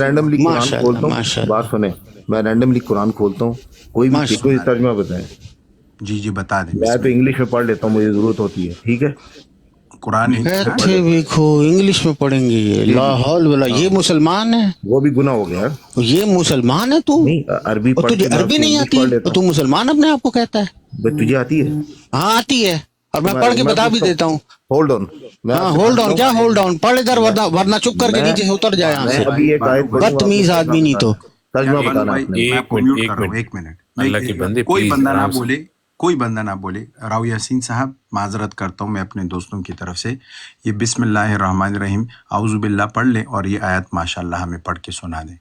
Randomly قرآن ماشاء کھولتا اللہ ہوں، ماشاء بات اللہ سنیں، میں رینڈملی قرآن کھولتا ہوں، کوئی بھی ماشاء کوئی اللہ۔ ترجمہ بتائیں، جی بتا دیں، میں بسم تو اللہ۔ انگلش میں پڑھ لیتا ہوں، مجھے ضرورت ہوتی ہے، ٹھیک ہے قرآن انگلش میں ہاں؟ پڑھ کہتے لیتا بھی کھو انگلش میں پڑھیں گے یہ جی لا جی حول ولا، ہاں یہ مسلمان ہے؟ وہ بھی گناہ ہو گیا ہے۔ یہ مسلمان ہے تو؟ نہیں عربی اور پڑھ تجھے کے میں اس عربی کو نہیں انگلش آتی پڑھ اور لیتا تو ہوں، مسلمان اپنے آپ کو کہتا ہے؟ بھائی تجھے آتی ہے ہاں آتی ہے، اور تو میں پڑھ کے میں بتا بھی پوچھتا دیتا ہوں۔ ہولڈ آن، میں آپ ہاں سے ہولڈ پوچھتا آن، کیا ہوں، ہولڈ آن؟ پڑھ ادھر، میں ورنہ چپ کر کے میں نیچے سے اتر جائے یہاں بالو سے، میں ابھی بھائی، ایک بالو آیت بھائی، پڑھوں گا، آپ بدتمیز مجھے ترجمہ آدمی نہیں بتانا تو۔ ہے، ترجمہ بالو بتانا ہے بھائی آپ نے مجھے۔ میں آپ کو میوٹ ایک کر رہا ہوں، منٹ، ایک منٹ اللہ کے نہیں، بندے کوئی پلیز بندہ نہ آرام سے۔ بولے، کوئی بندہ نہ بولے۔ راؤ یاسین صاحب معذرت کرتا ہوں میں اپنے دوستوں کی طرف سے، یہ بسم اللہ الرحمن الرحیم اعوذ باللہ پڑھ لیں اور یہ آیت ماشاءاللہ ہمیں پڑھ کے سنا دیں۔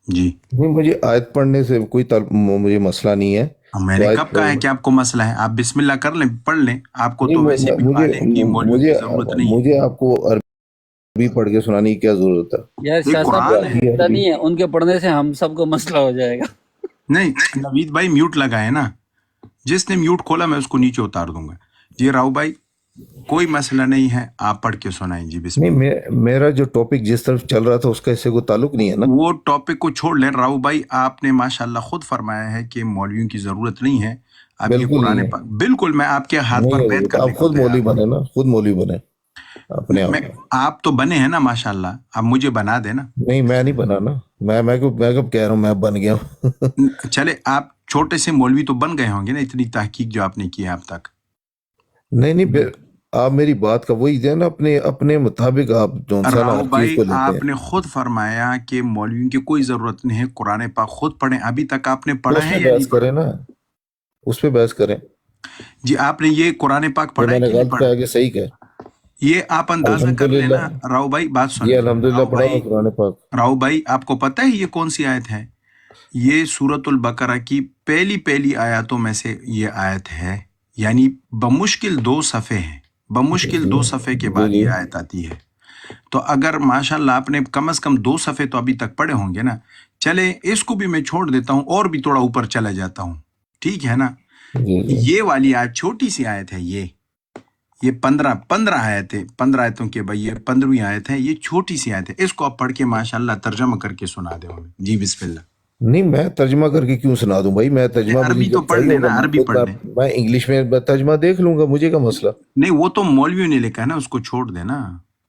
جی نہیں مجھے آیت پڑھنے سے کوئی مجھے مسئلہ نہیں ہے، میں تو نے آیت کب کہا ہے کہ آپ کو مسئلہ ہے؟ آپ بسم اللہ کر لیں، پڑھ لیں، آپ کو نہیں تو ویسے بھی مجھے عالم کی مولویوں مجھے کی ضرورت نہیں ہے۔ مجھے آپ کو عربی پڑھ کے سنانے کی کیا ضرورت ہے؟ یار یہ شاہ صاحب قرآن کوئی ہے۔ مسئلہ نہیں ہے، ان کے پڑھنے سے ہم سب کو مسئلہ ہو جائے گا۔ نہیں نوید بھائی میوٹ لگائے نا، جس نے میوٹ کھولا میں اس کو نیچے اتار دوں گا۔ جی راؤ بھائی کوئی مسئلہ نہیں ہے، آپ پڑھ کے سنائیں جی بسم نہیں اللہ۔ میرا جو ٹاپک جس طرف چل رہا تھا اس کا اس سے کوئی تعلق نہیں ہے نا۔ وہ ٹاپک کو چھوڑ لیں راؤ بھائی، آپ نے ماشاءاللہ خود فرمایا ہے کہ مولویوں کی ضرورت نہیں ہے۔ اب یہ بالکل نہیں قرآن ہے، پاک بالکل میں آپ کے ہاتھ نہیں پر ہے بیعت ضرورت، کرنے آپ کو خود تیار مولوی ہوں۔ بنے نا، خود مولوی بنے اپنے میں آپ۔ آپ تو بنے ہیں نا ماشاءاللہ، اب مجھے بنا دے نا۔ نہیں میں نہیں بنا نا، میں کب کہہ رہا ہوں میں بن گیا ہوں۔ چلے آپ چھوٹے سے مولوی تو بن گئے ہوں گے نا، اتنی تحقیق جو آپ نے کی ہے اب تک۔ نہیں پھر آپ میری بات کا وہی ہے نا، اپنے مطابق آپ جون سا نا راؤ ہر چیز بھائی کو لیتے آپ ہیں، نے خود فرمایا کہ مولویوں کی کوئی ضرورت نہیں ہے، قرآن پاک خود پڑھیں۔ ابھی تک آپ نے تو پڑھا اس ہے پہ یا بحث نہیں پڑھا؟ کریں نا، اس پہ بحث کریں، جی آپ نے یہ قرآن پاک یہ پڑھا ہے میں نے کہ نہیں غلط پڑھا؟ کہا کہ صحیح کہا؟ یہ آپ اندازہ کر الحمدللہ، لینا راؤ بھائی، بات یہ سنیں الحمدللہ راؤ پڑھا ہوا بھائی، قرآن پاک۔ راؤ بھائی آپ کو پتہ ہے یہ کون سی آیت ہے؟ یہ سورۃ البقرہ کی پہلی آیاتوں میں سے یہ آیت ہے، یعنی بمشکل 2 صفحے ہیں، بمشکل 2 صفحے کے جی بعد جی یہ آیت آتی ہے۔ تو اگر ماشاءاللہ آپ نے کم از کم 2 صفحے تو ابھی تک پڑھے ہوں گے نا، چلے اس کو بھی میں چھوڑ دیتا ہوں اور بھی تھوڑا اوپر چلا جاتا ہوں، ٹھیک ہے نا؟ جی جی یہ والی آیت چھوٹی سی آیت ہے، یہ 15 آیت ہے، 15 آیتوں کے بھائی یہ 15ویں آیت ہے، یہ چھوٹی سی آیت ہے، اس کو آپ پڑھ کے ماشاءاللہ ترجمہ کر کے سنا دیں ہمیں۔ جی بسم اللہ۔ نہیں میں ترجمہ کر کے کیوں سنا دوں بھائی، میں ترجمہ مجھے عربی تو جب پڑھ چاہیے لیں ہوگا نا، میں عربی خود پڑھ لیں۔ میں انگلش میں ترجمہ دیکھ لوں گا، مجھے کیا مسئلہ؟ نہیں وہ تو مولویوں نے لکھا ہے نا، اس کو چھوڑ دے نا،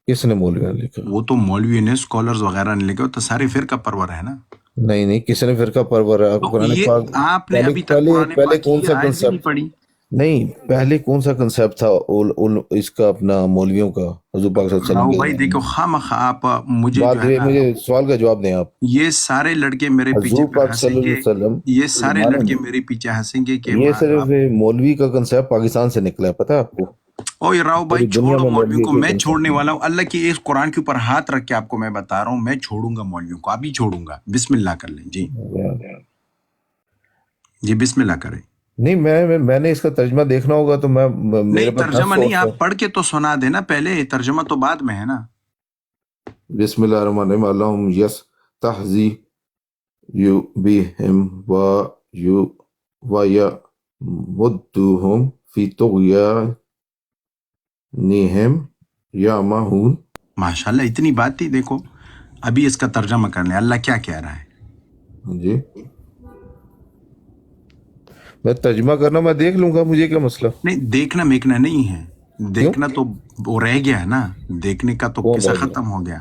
کس نے مولوی نے لکھا؟ وہ تو مولویوں نے اسکالرز وغیرہ نے لکھا، وہ تو سارے فرقہ پرور ہے نا۔ نہیں کس نے فرقہ پرور ہے؟ آپ تو قرآن یہ پاک آپ نے ابھی تک قرآن پہلے پاک کی کون یہ سا آیت بھی نہیں کنسپٹ، پڑھی۔ نہیں پہلے کون سا کنسپٹ تھا اس کا اپنا مولویوں کا، حضور پاک صلی اللہ علیہ راؤ وسلم بھائی کے دیکھو خواہ آپ مجھے جو بات ہے یہ، نا، مجھے سوال کا جواب دیں آپ۔ یہ سارے لڑکے میرے پیچھے حضور پھر پاک صلی ہنسیں اللہ گے، علیہ وسلم یہ کے سارے زمانے لڑکے میں میرے پیچھے ہنسیں گے کہ یہ آپ۔ صرف مولوی کا کنسپٹ پاکستان سے نکلا ہے، پتہ ہے آپ کو؟ اوے راؤ بھائی پوری دنیا چھوڑو میں مولویوں مولوی کو، کے میں چھوڑنے کنسپٹ والا ہوں، اللہ کی اس قرآن کے اوپر ہاتھ رکھ کے آپ کو میں بتا رہا ہوں، میں چھوڑوں گا مولویوں کو، ابھی چھوڑوں گا۔ بسم اللہ کر لیں جی، جی بسم اللہ کریں۔ نہیں میں نے اس کا ترجمہ دیکھنا ہوگا تو میرے نہیں پاس 10 ترجمہ نہیں، سورس ہے۔ آپ پڑھ کے تو سنا دینا پہلے، ترجمہ تو بعد میں ہے نا۔ بسم اللہ الرحمن الرحیم، اللہم یس تحزی یو بہم و یمدہم فی طغیانہم یعمہون۔ ماشاءاللہ اتنی بات تھی، دیکھو ابھی اس کا ترجمہ کر لیں، اللہ کیا کہہ رہا ہے۔ جی میں ترجمہ کرنا میں دیکھ لوں گا، مجھے کیا مسئلہ؟ نہیں دیکھنا میکنا نہیں ہے، کیوں؟ دیکھنا تو وہ رہ گیا ہے نا، دیکھنے کا تو کون قصہ رہ گیا؟ ختم ہو گیا۔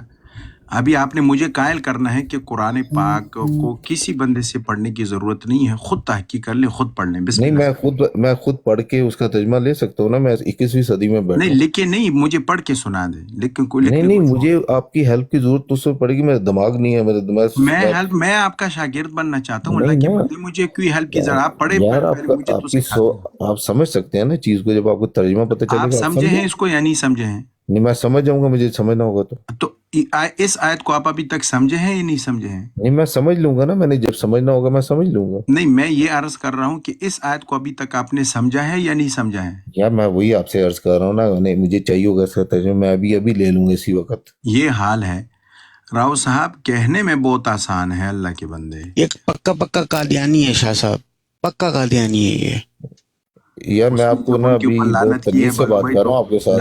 ابھی آپ نے مجھے قائل کرنا ہے کہ قرآن پاک کو کسی بندے سے پڑھنے کی ضرورت نہیں ہے، خود تحقیق کر لیں، خود پڑھ لیں۔ بسم نہیں اللہ۔ میں خود پڑھ کے اس کا ترجمہ لے سکتا ہوں نا، میں 21ویں صدی میں بیٹھا نہیں ہوں۔ لکھے نہیں، مجھے پڑھ کے سنا دیں، نہیں لکھنے کو مجھے آپ کی ہیلپ کی ضرورت تو اس سے پڑے گی، میرا دماغ نہیں ہے، میرا دماغ میں آپ کا شاگرد بننا چاہتا ہوں، نہیں اللہ کے نا بندے مجھے کوئی ہیلپ کی ضرورت، آپ پڑھے یار، پہلے مجھے تو سکھا دیں۔ آپ سمجھ سکتے ہیں نا چیز کو، جب آپ کو ترجمہ پتہ چلے آپ گا آپ سمجھے سمجھیں۔ ہیں اس کو یا نہیں سمجھے ہیں؟ نہیں میں سمجھ جاؤں گا، مجھے سمجھنا ہوگا تو اس آیت کو آپ ابھی تک سمجھے ہیں یا نہیں سمجھے ہیں؟ نہیں میں سمجھ لوں گا نا، میں نے جب سمجھنا ہوگا میں سمجھ لوں گا۔ نہیں میں یہ عرض کر رہا ہوں کہ اس آیت کو ابھی تک آپ نے سمجھا ہے یا نہیں سمجھا ہے؟ یار میں وہی آپ سے عرض کر رہا ہوں نا، نہیں مجھے چاہیے ہوگا اس کا ترجمہ، میں ابھی لے لوں گا اسی وقت۔ یہ حال ہے راؤ صاحب، کہنے میں بہت آسان ہے اللہ کے بندے۔ ایک پکا قادیانی ہے شاہ صاحب، پکا قادیانی ہے یہ۔ یار میں اس نے آپ کو جو نا ان کے ابھی اوپر بہت لعنت کی ہے تمیز سے بلو بات بھائی، کر رہا تو ہوں آپ کے ساتھ۔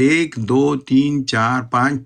1 2 3 4 5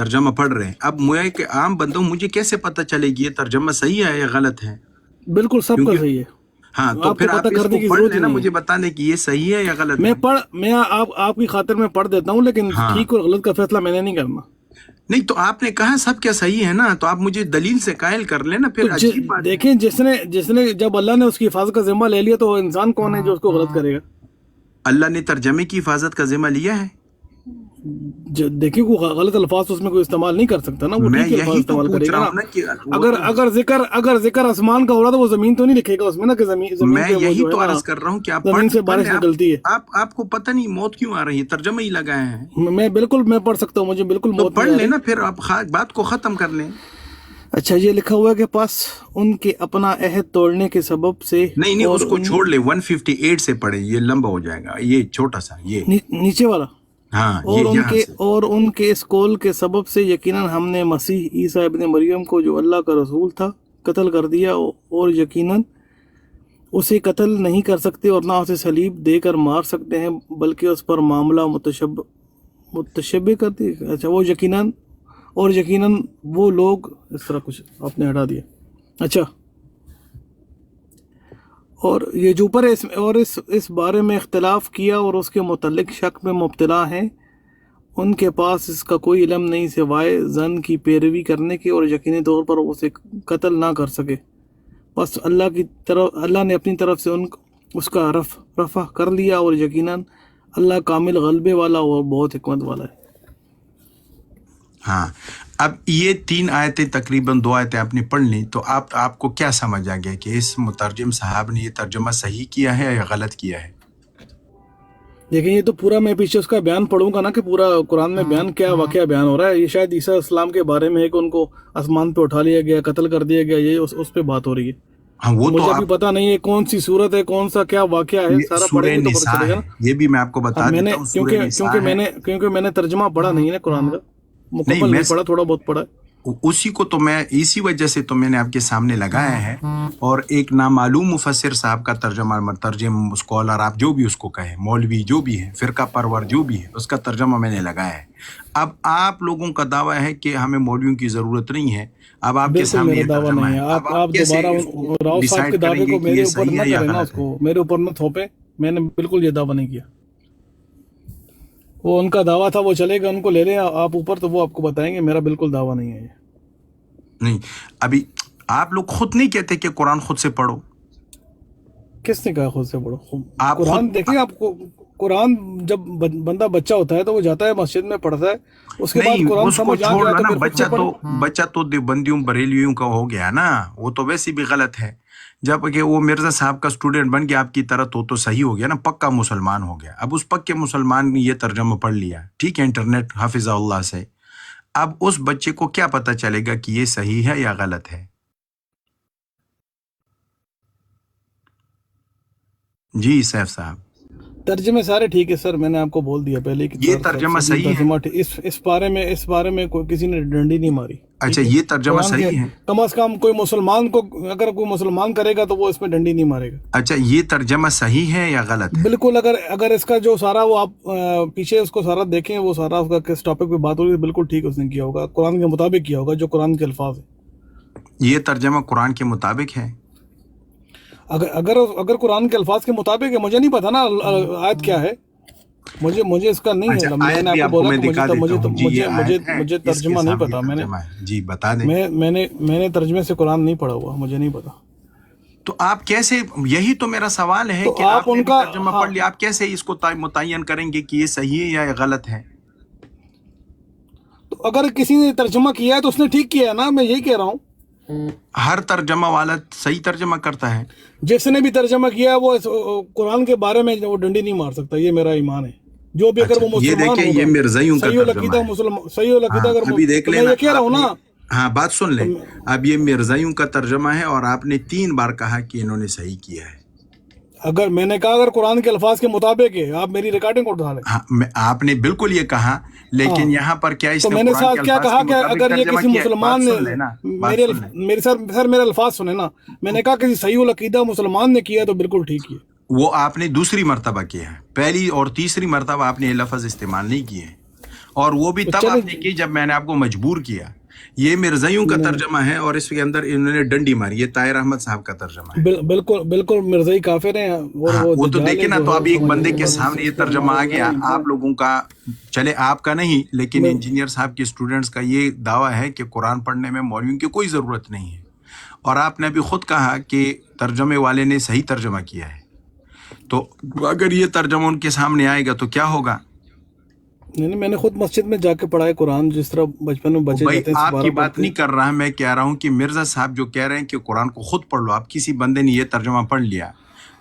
ترجمہ پڑھ رہے ہیں. اب میں ایک عام بندہ ہوں, مجھے کیسے پتہ چلے گی یہ ترجمہ صحیح ہے یا غلط ہے؟ بالکل سب کا صحیح ہے. ہاں تو پھر آپ اس کو پڑھ لینا, مجھے بتانے کی یہ صحیح ہے یا غلط ہے. میں آپ کی خاطر میں پڑھ دیتا ہوں, لیکن ٹھیک اور غلط کا فیصلہ میں نے نہیں کرنا. نہیں تو آپ نے کہا سب کیا صحیح ہے نا, تو آپ مجھے دلیل سے قائل کر لینا. پھر دیکھیں جس نے جب اللہ نے اس کی حفاظت کا ذمہ لے لیا تو وہ انسان کون ہے جو اس کو غلط کرے گا؟ اللہ نے ترجمے کی حفاظت کا ذمہ لیا ہے. دیکھیں کوئی غلط الفاظ اس میں کوئی استعمال نہیں کر سکتا نا, وہ ٹھیک الفاظ استعمال کرے گا. اگر ذکر آسمان کا ہو رہا تو وہ زمین تو نہیں لکھے گا اس میں نا کہ زمین. میں یہی تو عرض کر رہا ہوں کہ آپ زمین سے بارش نکلتی ہے. آپ کو پتہ نہیں موت کیوں آ رہی ہے, ترجمہ ہی لگائے ہیں. میں پڑھ سکتا ہوں, مجھے بالکل موت پڑھ لینا, پھر آپ بات کو ختم کر لیں. اچھا یہ لکھا ہوا ہے کہ پاس ان کے اپنا عہد توڑنے کے سبب سے. نہیں اس کو چھوڑ لیں, 158 سے پڑھیں, یہ لمبا ہو جائے گا, یہ چھوٹا سا, یہ نیچے والا. ہاں, اور ان کے اس قول کے سبب سے یقیناً ہم نے مسیح عیسیٰ ابن مریم کو جو اللہ کا رسول تھا قتل کر دیا, اور یقیناً اسے قتل نہیں کر سکتے اور نہ اسے صلیب دے کر مار سکتے ہیں, بلکہ اس پر معاملہ متشبہ کر دیا. اچھا وہ یقیناً وہ لوگ اس طرح کچھ آپ نے ہٹا دیا. اچھا اور یہ جو اوپر اور اس بارے میں اختلاف کیا اور اس کے متعلق شک میں مبتلا ہیں, ان کے پاس اس کا کوئی علم نہیں سوائے ظن کی پیروی کرنے کے, اور یقینی طور پر اسے قتل نہ کر سکے. بس اللہ نے اپنی طرف سے اس کا رفع کر لیا, اور یقیناً اللہ کامل غلبے والا اور بہت حکمت والا ہے. ہاں اب یہ 3 آیتیں تقریباً 2 آیتیں آپ نے پڑھ لی, تو آپ کو کیا سمجھ آ گیا کہ اس مترجم صاحب نے یہ ترجمہ صحیح کیا ہے یا غلط کیا ہے؟ دیکھیں یہ تو پورا میں پیچھے اس کا بیان پڑھوں گا نا کہ پورا قرآن میں بیان کیا واقعہ بیان ہو رہا ہے. یہ شاید عیسیٰ السلام کے بارے میں ہے کہ ان کو آسمان پہ اٹھا لیا گیا, قتل کر دیا گیا, یہ اس پہ بات ہو رہی ہے. ہاں وہ مجھے ابھی پتہ نہیں ہے کون سی صورت ہے, کون سا کیا واقعہ ہے, سارا پڑھیں گے تو پتہ چلے گا. یہ بھی میں آپ کو بتا دیتا ہوں, کیونکہ میں نے ترجمہ پڑھا نہیں ہے قرآن کا, مکمل نہیں پڑھا, تھوڑا بہت پڑھا ہے. اسی کو تو میں اسی وجہ سے تو میں نے آپ کے سامنے لگایا ہے, اور ایک نامعلوم مفسر صاحب کا ترجمہ, مترجم, اسکالر, آپ جو بھی اس کو کہیں, مولوی جو بھی ہے, فرقہ پرور جو بھی ہے, اس کا ترجمہ میں نے لگایا ہے. اب آپ لوگوں کا دعویٰ ہے کہ ہمیں مولویوں کی ضرورت نہیں ہے. اب آپ کے سامنے یہ ترجمہ ہے, آپ دوبارہ راؤ صاحب کے دعوے کو میرے اوپر نہ کریں نا, اس کو میرے اوپر نہ تھوپیں. میں نے بالکل یہ دعویٰ نہیں کیا, وہ ان کا دعویٰ تھا, وہ چلے گا, ان کو لے لیں آپ اوپر, تو وہ آپ کو بتائیں گے. میرا بالکل دعویٰ نہیں ہے یہ. نہیں ابھی آپ لوگ خود نہیں کہتے کہ قرآن خود سے پڑھو. کس نے کہا خود سے پڑھو؟ قرآن دیکھیں, آپ کو قرآن جب بندہ بچہ ہوتا ہے تو وہ جاتا ہے مسجد میں پڑھتا ہے, اس کے بعد قرآن سمجھ آ گیا تو بچہ تو دیوبندیوں بریلیوں کا ہو گیا نا, وہ تو ویسے بھی غلط ہے. جب کہ وہ مرزا صاحب کا اسٹوڈنٹ بن گیا آپ کی طرح تو صحیح ہو گیا نا, پکا مسلمان ہو گیا. اب اس پکے مسلمان نے یہ ترجمہ پڑھ لیا, ٹھیک ہے, انٹرنیٹ حافظہ اللہ سے. اب اس بچے کو کیا پتہ چلے گا کہ یہ صحیح ہے یا غلط ہے؟ جی سیف صاحب, ترجمے سارے ٹھیک ہے سر, میں نے آپ کو بول دیا پہلے کہ یہ ترجمہ صحیح ہے. اس بارے میں کسی نے ڈنڈی نہیں ماری. اچھا یہ ترجمہ صحیح ہے, کم از کم کوئی مسلمان کو, اگر کوئی مسلمان کرے گا تو وہ اس میں ڈنڈی نہیں مارے گا. اچھا یہ ترجمہ صحیح ہے یا غلط ہے؟ بالکل, اگر اس کا جو سارا وہ آپ پیچھے اس کو سارا دیکھیں, وہ سارا اس کا کس ٹاپک پہ بات ہو رہی ہے, بالکل ٹھیک اس نے کیا ہوگا, قرآن کے مطابق کیا ہوگا, جو قرآن کے الفاظ ہیں. یہ ترجمہ قرآن کے مطابق ہے؟ اگر قرآن کے الفاظ کے مطابق ہے, مجھے نہیں پتا نا آیت کیا ہے, مجھے اس کا نہیں ہے. میں نے آپ کو بولا مجھے ترجمہ نہیں پتا. جی بتا دیں. میں نے ترجمے سے قرآن نہیں پڑھا ہوا, مجھے نہیں پتا. تو آپ کیسے, یہی تو میرا سوال ہے کہ آپ نے ترجمہ پڑھ لیا, آپ کیسے اس کو متعین کریں گے کہ یہ صحیح ہے یا غلط ہے؟ تو اگر کسی نے ترجمہ کیا ہے تو اس نے ٹھیک کیا ہے نا, میں یہی کہہ رہا ہوں. ہر ترجمہ والا صحیح ترجمہ کرتا ہے. جس نے بھی ترجمہ کیا ہے وہ قرآن کے بارے میں وہ ڈنڈی نہیں مار سکتا, یہ میرا ایمان ہے. جو بھی اگر وہ مسلمان ہوگا, یہ مرزائیوں کا ترجمہ ہے. صحیح العقیدہ اگر ابھی دیکھ لینا, میں کہہ رہا ہوں نا. ہاں بات سن لیں, اب یہ مرزائیوں کا ترجمہ ہے اور آپ نے 3 بار کہا کہ انہوں نے صحیح کیا ہے. اگر میں نے کہا اگر قرآن کے الفاظ کے مطابق ہے, آپ میری ریکارڈنگ کو اٹھا لیں. آپ نے بالکل یہ کہا, لیکن یہاں پر کیا اس نے میں نے کیا کہا کہ اگر یہ کسی مسلمان نے, میرے الفاظ سنے نا, میں نے کہا کسی صحیح العقیدہ مسلمان نے کیا تو بالکل ٹھیک ہے. وہ آپ نے دوسری مرتبہ کیا ہے, پہلی اور تیسری مرتبہ آپ نے یہ لفظ استعمال نہیں کیے ہیں. اور وہ بھی تو تب چلے آپ نے کی جب میں نے آپ کو مجبور کیا. یہ مرزائیوں کا ترجمہ ہے اور اس کے اندر انہوں نے ڈنڈی ماری. یہ طاہر احمد صاحب کا ترجمہ ہے. بالکل بالکل مرزائی کافر ہیں اور ہاں وہ وہ تو دجال دیکھیں ہیں نا, جو تو ہے ابھی ایک سمجھ بندے لیں. کے سامنے یہ ترجمہ آ گیا آپ لوگوں کا. چلے آپ کا نہیں, لیکن انجینئر صاحب کے اسٹوڈنٹس کا یہ دعویٰ ہے کہ قرآن پڑھنے میں مولویوں کی کوئی ضرورت نہیں ہے. اور آپ نے ابھی خود کہا کہ ترجمے والے نے صحیح ترجمہ کیا ہے. تو اگر یہ ترجمہ ان کے سامنے آئے گا تو کیا ہوگا؟ نہیں میں نے خود مسجد میں جا کے پڑھا ہے قرآن, جس طرح بچپن میں بچے بھائی جاتے ہیں آپ سپارہ کی بات پڑھتے نہیں ہیں. کر رہا, میں کہہ رہا ہوں کہ مرزا صاحب جو کہہ رہے ہیں کہ قرآن کو خود پڑھ لو, آپ کسی بندے نے یہ ترجمہ پڑھ لیا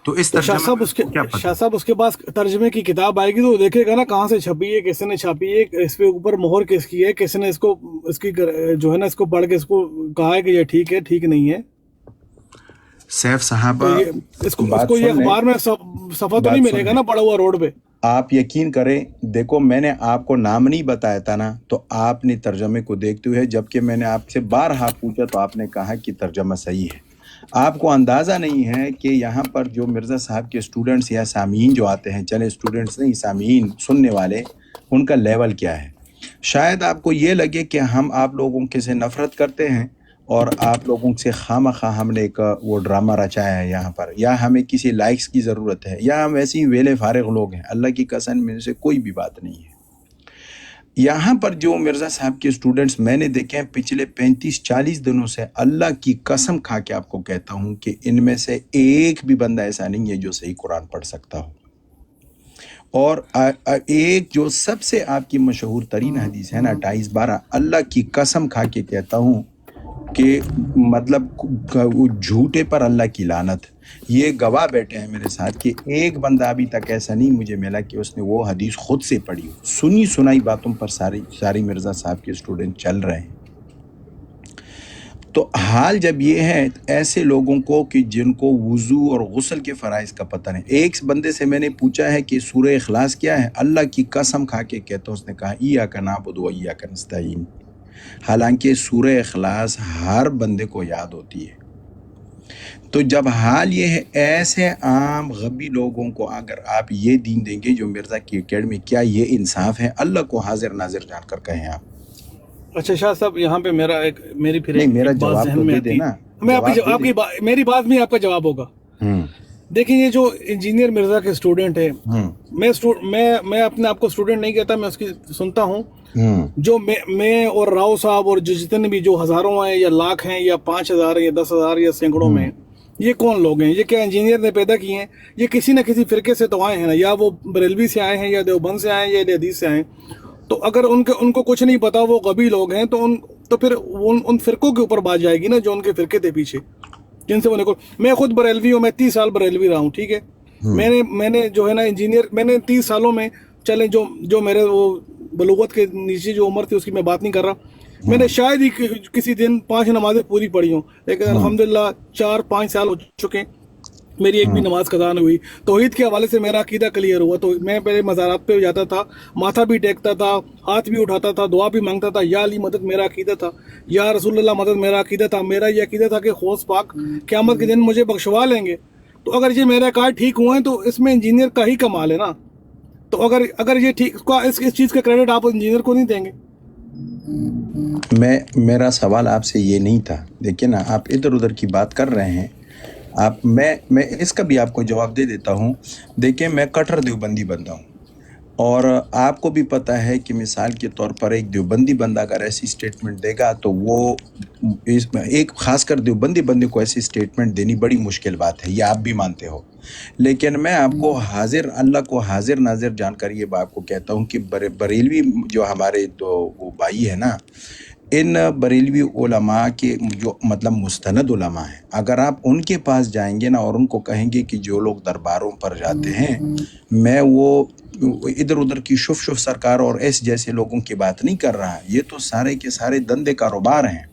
تو اس تو شاہ ترجمے صاحب میں اس کے کو کیا پتہ؟ شاہ صاحب اس کے پاس ترجمے کی کتاب آئے گی تو وہ دیکھے گا نا کہاں سے چھپی ہے, کس نے چھاپی ہے, اس پہ اوپر مہر کس کی ہے, کس نے اس کو اس کی جو ہے نا اس کو پڑھ کے اس کو کہا ہے کہ یہ ٹھیک ہے ٹھیک نہیں ہے. سیف صاحب تو یہ اس کو یہ اخبار میں صفحہ تو نہیں ملے گا نا پڑا ہوا روڈ پہ. آپ یقین کریں, دیکھو میں نے آپ کو نام نہیں بتایا تھا نا, تو آپ نے ترجمے کو دیکھتے ہوئے, جبکہ میں نے آپ سے بارہا پوچھا تو آپ نے کہا کہ ترجمہ صحیح ہے. آپ کو اندازہ نہیں ہے کہ یہاں پر جو مرزا صاحب کے اسٹوڈنٹس یا سامعین جو آتے ہیں, چلے اسٹوڈنٹس نہیں سامعین سننے والے, ان کا لیول کیا ہے. شاید آپ کو یہ لگے کہ ہم آپ لوگوں کے سے نفرت کرتے ہیں اور آپ لوگوں سے خواہ ہم نے ایک وہ ڈرامہ رچایا ہے یہاں پر, یا ہمیں کسی لائکس کی ضرورت ہے, یا ہم ایسے ہی ویلے فارغ لوگ ہیں. اللہ کی قسم میں سے کوئی بھی بات نہیں ہے. یہاں پر جو مرزا صاحب کے اسٹوڈنٹس میں نے دیکھے ہیں پچھلے 35-40 دنوں سے, اللہ کی قسم کھا کے آپ کو کہتا ہوں کہ ان میں سے ایک بھی بندہ ایسا نہیں ہے جو صحیح قرآن پڑھ سکتا ہو. اور ایک جو سب سے آپ کی مشہور ترین حدیث ہے نا 28:12, اللہ کی قسم کھا کے کہتا ہوں کہ مطلب جھوٹے پر اللہ کی لعنت. یہ گواہ بیٹھے ہیں میرے ساتھ کہ ایک بندہ ابھی تک ایسا نہیں مجھے ملا کہ اس نے وہ حدیث خود سے پڑھی ہو. سنی سنائی باتوں پر ساری مرزا صاحب کے اسٹوڈنٹ چل رہے ہیں. تو حال جب یہ ہے ایسے لوگوں کو کہ جن کو وضو اور غسل کے فرائض کا پتہ نہیں. ایک بندے سے میں نے پوچھا ہے کہ سورہ اخلاص کیا ہے, اللہ کی قسم کھا کے کہتا اس نے کہا ایاک نعبد و ایاک نستعین. حالانکہ سورہ اخلاص ہر بندے کو یاد ہوتی ہے. تو جب حال یہ ہے ایسے عام غبی لوگوں کو اگر آپ یہ دین دیں گے جو مرزا کی اکیڈمی, کیا یہ انصاف ہے؟ اللہ کو حاضر ناظر جان کر کہیں آپ. اچھا شاہ صاحب یہاں پہ میری پھر نہیں, میرا ایک بات جواب ذہن تو میں دے آتی دینا. میں آپ کی میری بات میں آپ کا جواب ہوگا. دیکھیں یہ جو انجینئر مرزا کے اسٹوڈنٹ ہیں, میں اپنے آپ کو اسٹوڈنٹ نہیں کہتا, میں اس کی سنتا ہوں. جو میں اور راؤ صاحب اور جتنے بھی جو ہزاروں ہیں یا لاکھ ہیں یا 5,000 یا 10,000 یا سینکڑوں میں, یہ کون لوگ ہیں؟ یہ کیا انجینئر نے پیدا کیے ہیں؟ یہ کسی نہ کسی فرقے سے تو آئے ہیں نا, یا وہ بریلوی سے آئے ہیں یا دیوبند سے آئے ہیں یا اہل حدیث سے آئے ہیں. تو اگر ان کو کچھ نہیں پتا, وہ غبی لوگ ہیں, تو پھر ان فرقوں کے اوپر بات جائے گی نا جو ان کے فرقے تھے پیچھے, جن سے وہ میں خود بریلوی ہوں, میں 30 سال بریلوی رہا ہوں, ٹھیک ہے. میں نے جو ہے نا انجینئر, میں نے 30 سالوں میں چلے جو میرے وہ بلوغت کے نیچے جو عمر تھی اس کی میں بات نہیں کر رہا, میں نے شاید ہی کسی دن 5 نمازیں پوری پڑھی ہوں, لیکن الحمدللہ 4-5 سال ہو چکے میری ایک بھی نماز قضا نہیں ہوئی. توحید کے حوالے سے میرا عقیدہ کلیئر ہوا. تو میں پہلے مزارات پہ جاتا تھا, ماتھا بھی ٹیکتا تھا, ہاتھ بھی اٹھاتا تھا, دعا بھی مانگتا تھا, یا علی مدد میرا عقیدہ تھا, یا رسول اللہ مدد میرا عقیدہ تھا. میرا یہ عقیدہ تھا کہ غوث پاک قیامت کے دن مجھے بخشوا لیں گے. تو اگر یہ میرے عقائد ٹھیک ہوئے ہیں تو اس میں انجینئر کا ہی کمال ہے نا. تو اگر یہ ٹھیک اس چیز کا کریڈٹ آپ انجینئر کو نہیں دیں گے؟ میرا سوال آپ سے یہ نہیں تھا. دیکھیں نا, آپ ادھر ادھر کی بات کر رہے ہیں. میں اس کا بھی آپ کو جواب دے دیتا ہوں. دیکھیں میں کٹر دیوبندی بندہ ہوں, اور آپ کو بھی پتہ ہے کہ مثال کے طور پر ایک دیوبندی بندہ اگر ایسی اسٹیٹمنٹ دے گا تو وہ ایک خاص کر دیوبندی بندے کو ایسی اسٹیٹمنٹ دینی بڑی مشکل بات ہے, یہ آپ بھی مانتے ہو. لیکن میں آپ کو اللہ کو حاضر ناظر جان کر یہ آپ کو کہتا ہوں کہ بریلوی جو ہمارے وہ بھائی ہے نا, ان بریلوی علماء کے جو مطلب مستند علماء ہیں, اگر آپ ان کے پاس جائیں گے نا اور ان کو کہیں گے کہ جو لوگ درباروں پر جاتے ہیں, میں وہ ادھر ادھر کی شف سرکار اور ایس جیسے لوگوں کی بات نہیں کر رہا, یہ تو سارے کے سارے دندے کاروبار ہیں.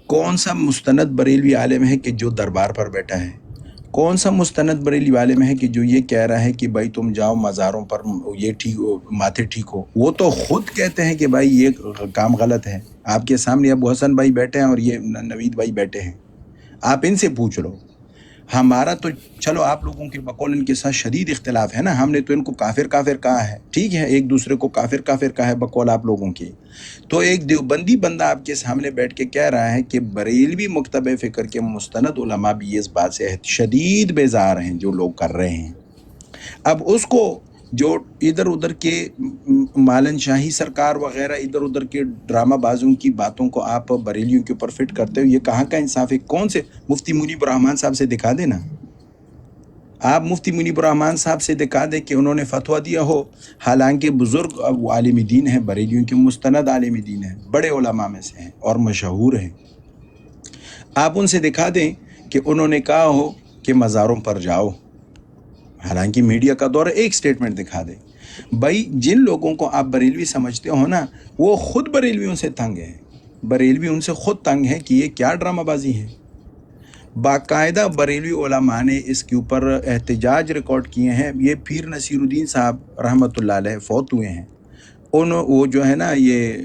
کون سا مستند بریلوی عالم ہے کہ جو دربار پر بیٹھا ہے؟ کون سا مستند بریلوی عالم ہے کہ جو یہ کہہ رہا ہے کہ بھائی تم جاؤ مزاروں پر یہ ٹھیک ہو, ماتھے ٹھیک ہو؟ وہ تو خود کہتے ہیں کہ بھائی یہ کام غلط ہے. آپ کے سامنے ابو حسن بھائی بیٹھے ہیں اور یہ نوید بھائی بیٹھے ہیں, آپ ان سے پوچھ لو. ہمارا تو چلو آپ لوگوں کے بقول ان کے ساتھ شدید اختلاف ہے نا، ہم نے تو ان کو کافر کافر کہا ہے، ٹھیک ہے، ایک دوسرے کو کافر کافر کہا ہے بقول آپ لوگوں کی. تو ایک دیوبندی بندہ آپ کے سامنے بیٹھ کے کہہ رہا ہے کہ بریلوی مکتب فکر کے مستند علماء بھی اس بات سے شدید بیزار ہیں جو لوگ کر رہے ہیں. اب اس کو جو ادھر ادھر کے مالن شاہی سرکار وغیرہ ادھر ادھر کے ڈرامہ بازوں کی باتوں کو آپ بریلیوں کے اوپر فٹ کرتے ہو، یہ کہاں کا انصاف ہے؟ کون سے مفتی منیب الرحمان صاحب سے دکھا دینا، آپ مفتی منیب الرحمان صاحب سے دکھا دیں کہ انہوں نے فتویٰ دیا ہو، حالانکہ بزرگ عالم دین ہیں، بریلیوں کے مستند عالم دین ہیں، بڑے علماء میں سے ہیں اور مشہور ہیں. آپ ان سے دکھا دیں کہ انہوں نے کہا ہو کہ مزاروں پر جاؤ، حالانکہ میڈیا کا دور ہے، ایک سٹیٹمنٹ دکھا دیں. بھائی جن لوگوں کو آپ بریلوی سمجھتے ہو نا، وہ خود بریلویوں سے تنگ ہیں، بریلوی ان سے خود تنگ ہے کہ یہ کیا ڈرامہ بازی ہے. باقاعدہ بریلوی علماء نے اس کے اوپر احتجاج ریکارڈ کیے ہیں. یہ پیر نصیر الدین صاحب رحمۃ اللہ علیہ فوت ہوئے ہیں، وہ جو ہے نا یہ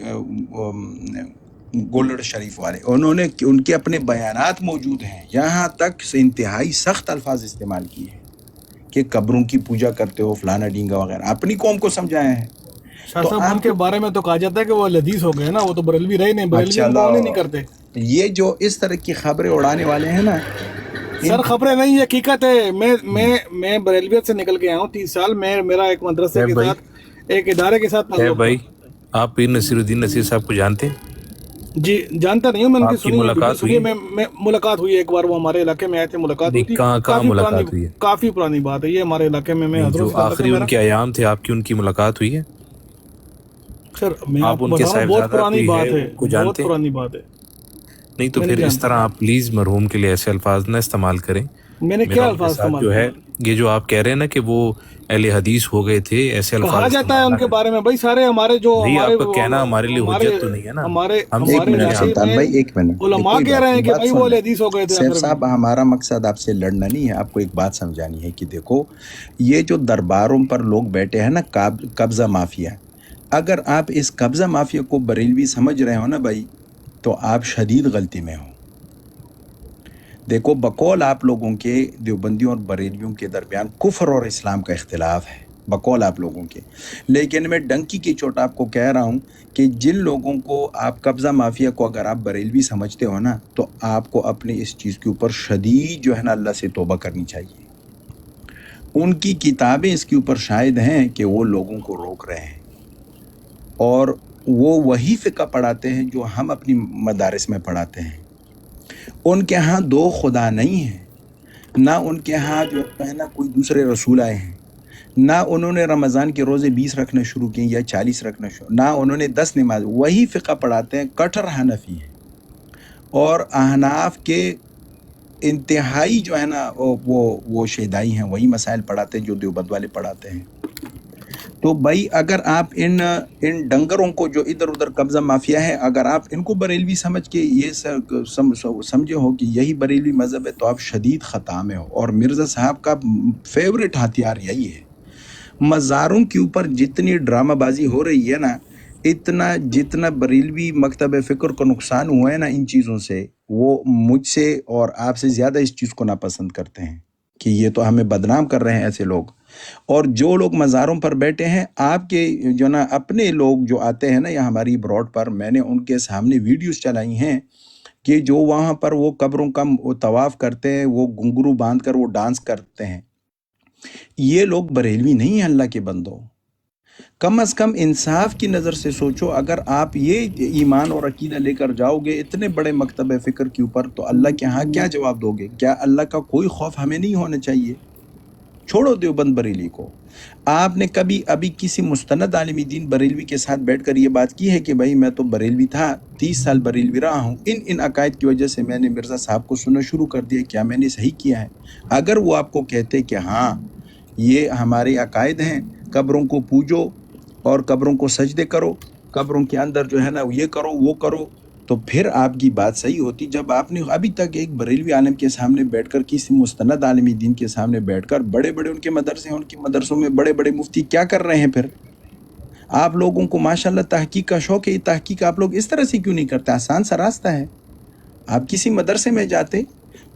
گولڈ شریف والے، انہوں نے ان کے اپنے بیانات موجود ہیں، یہاں تک انتہائی سخت الفاظ استعمال کیے ہیں کہ قبروں کی پوجا کرتے ہو فلانا ڈینگا وغیرہ، اپنی قوم کو سمجھایا ہے. شاہ صاحب ان کے بارے میں تو کہا جاتا ہے کہ وہ لذیذ ہو گئے نا، وہ تو بریلوی رہے نہیں، بریلوی ان کو نہیں کرتے. یہ جو اس طرح کی خبریں اڑانے والے ہیں نا، سر خبریں نہیں، حقیقت ہے. میں بریلویت سے نکل کے آیا ہوں 30 سال. میرا ایک مدرسے کے ساتھ، ایک ادارے کے ساتھ تعلق بھائی آپ پیر نصیر الدین نصیر صاحب کو جانتے ہیں؟ جی جانتا نہیں ہوں، میں ان کی سنی ملاقات ہوئی؟ میں ملاقات ہوئی ایک بار، وہ ہمارے علاقے میں آئے تھے، ملاقات ہوئی تھی. کہاں ملاقات ہوئی ہے؟ کافی پرانی بات ہے یہ، ہمارے علاقے میں جو آخری ان کے ایام تھے آپ کی ان کی ملاقات ہوئی ہے؟ سر میں آپ ان کے بہت پرانی بات ہے، کو جانتے بہت پرانی بات ہے. نہیں تو پھر اس طرح آپ پلیز مرحوم کے لیے ایسے الفاظ نہ استعمال کریں. میں نے کیا الفاظ استعمال جو ہے یہ جو آپ کہہ رہے ہیں نا کہ وہ اہل حدیث ہو گئے تھے، ایسے الفاظ کہا جاتا ہے ان کے بارے میں. بھائی سارے ہمارے جو آپ کا کہنا ہمارے لیے حجت تو نہیں ہے نا. ایک منٹ علماء کہہ رہے ہیں کہ بھائی وہ اہل حدیث ہو گئے تھے. سیف صاحب ہمارا مقصد آپ سے لڑنا نہیں ہے، آپ کو ایک بات سمجھانی ہے کہ دیکھو یہ جو درباروں پر لوگ بیٹھے ہیں نا، قبضہ مافیا، اگر آپ اس قبضہ مافیا کو بریلوی سمجھ رہے ہو نا بھائی، تو آپ شدید غلطی میں ہو. دیکھو بقول آپ لوگوں کے دیوبندیوں اور بریلیوں کے درمیان کفر اور اسلام کا اختلاف ہے بقول آپ لوگوں کے، لیکن میں ڈنکی کی چوٹ آپ کو کہہ رہا ہوں کہ جن لوگوں کو آپ قبضہ مافیا کو اگر آپ بریلوی سمجھتے ہو نا، تو آپ کو اپنی اس چیز کے اوپر شدید جو ہے نا اللہ سے توبہ کرنی چاہیے. ان کی کتابیں اس کے اوپر شاہد ہیں کہ وہ لوگوں کو روک رہے ہیں، اور وہ وہی فقہ پڑھاتے ہیں جو ہم اپنی مدارس میں پڑھاتے ہیں. ان کے ہاں دو خدا نہیں ہیں، نہ ان کے ہاں جو ہے نا کوئی دوسرے رسول آئے ہیں، نہ انہوں نے رمضان کے روزے 20 رکھنا شروع کیے یا 40 رکھنا شروع، نہ انہوں نے 10 نماز. وہی فقہ پڑھاتے ہیں، کٹر حنفی ہیں، اور احناف کے انتہائی جو ہے نا وہ شیدائی ہیں، وہی مسائل پڑھاتے ہیں جو دیوبند والے پڑھاتے ہیں. تو بھائی اگر آپ ان ڈنگروں کو جو ادھر ادھر قبضہ مافیا ہے، اگر آپ ان کو بریلوی سمجھ کے یہ سمجھے ہو کہ یہی بریلوی مذہب ہے، تو آپ شدید خطا میں ہو. اور مرزا صاحب کا فیوریٹ ہتھیار یہی ہے. مزاروں کے اوپر جتنی ڈرامہ بازی ہو رہی ہے نا، جتنا بریلوی مکتب فکر کو نقصان ہوا ہے نا ان چیزوں سے، وہ مجھ سے اور آپ سے زیادہ اس چیز کو ناپسند کرتے ہیں کہ یہ تو ہمیں بدنام کر رہے ہیں ایسے لوگ. اور جو لوگ مزاروں پر بیٹھے ہیں، آپ کے جو نا اپنے لوگ جو آتے ہیں نا یہاں ہماری براڈ پر، میں نے ان کے سامنے ویڈیوز چلائی ہیں کہ جو وہاں پر وہ قبروں کا طواف کرتے ہیں، وہ گھنگرو باندھ کر وہ ڈانس کرتے ہیں. یہ لوگ بریلوی نہیں ہیں اللہ کے بندوں. کم از کم انصاف کی نظر سے سوچو. اگر آپ یہ ایمان اور عقیدہ لے کر جاؤ گے اتنے بڑے مکتب فکر کے اوپر، تو اللہ کے ہاں کیا جواب دو گے؟ کیا اللہ کا کوئی خوف ہمیں نہیں ہونا چاہیے؟ چھوڑو دیوبند بریلی کو. آپ نے کبھی ابھی کسی مستند عالم دین بریلوی کے ساتھ بیٹھ کر یہ بات کی ہے کہ بھائی میں تو بریلوی تھا، 30 سال بریلوی رہا ہوں، ان عقائد کی وجہ سے میں نے مرزا صاحب کو سننا شروع کر دیا، کیا میں نے صحیح کیا ہے؟ اگر وہ آپ کو کہتے کہ ہاں یہ ہمارے عقائد ہیں، قبروں کو پوجو اور قبروں کو سجدے کرو، قبروں کے اندر جو ہے نا یہ کرو وہ کرو، تو پھر آپ کی بات صحیح ہوتی. جب آپ نے ابھی تک ایک بریلوی عالم کے سامنے بیٹھ کر، کسی مستند عالم دین کے سامنے بیٹھ کر، بڑے بڑے ان کے مدرسے ہیں، ان کے مدرسوں میں بڑے بڑے مفتی کیا کر رہے ہیں؟ پھر آپ لوگوں کو ماشاءاللہ تحقیق کا شوق ہے، یہ تحقیق آپ لوگ اس طرح سے کیوں نہیں کرتے؟ آسان سا راستہ ہے. آپ کسی مدرسے میں جاتے،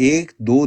1 2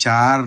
4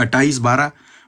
28-12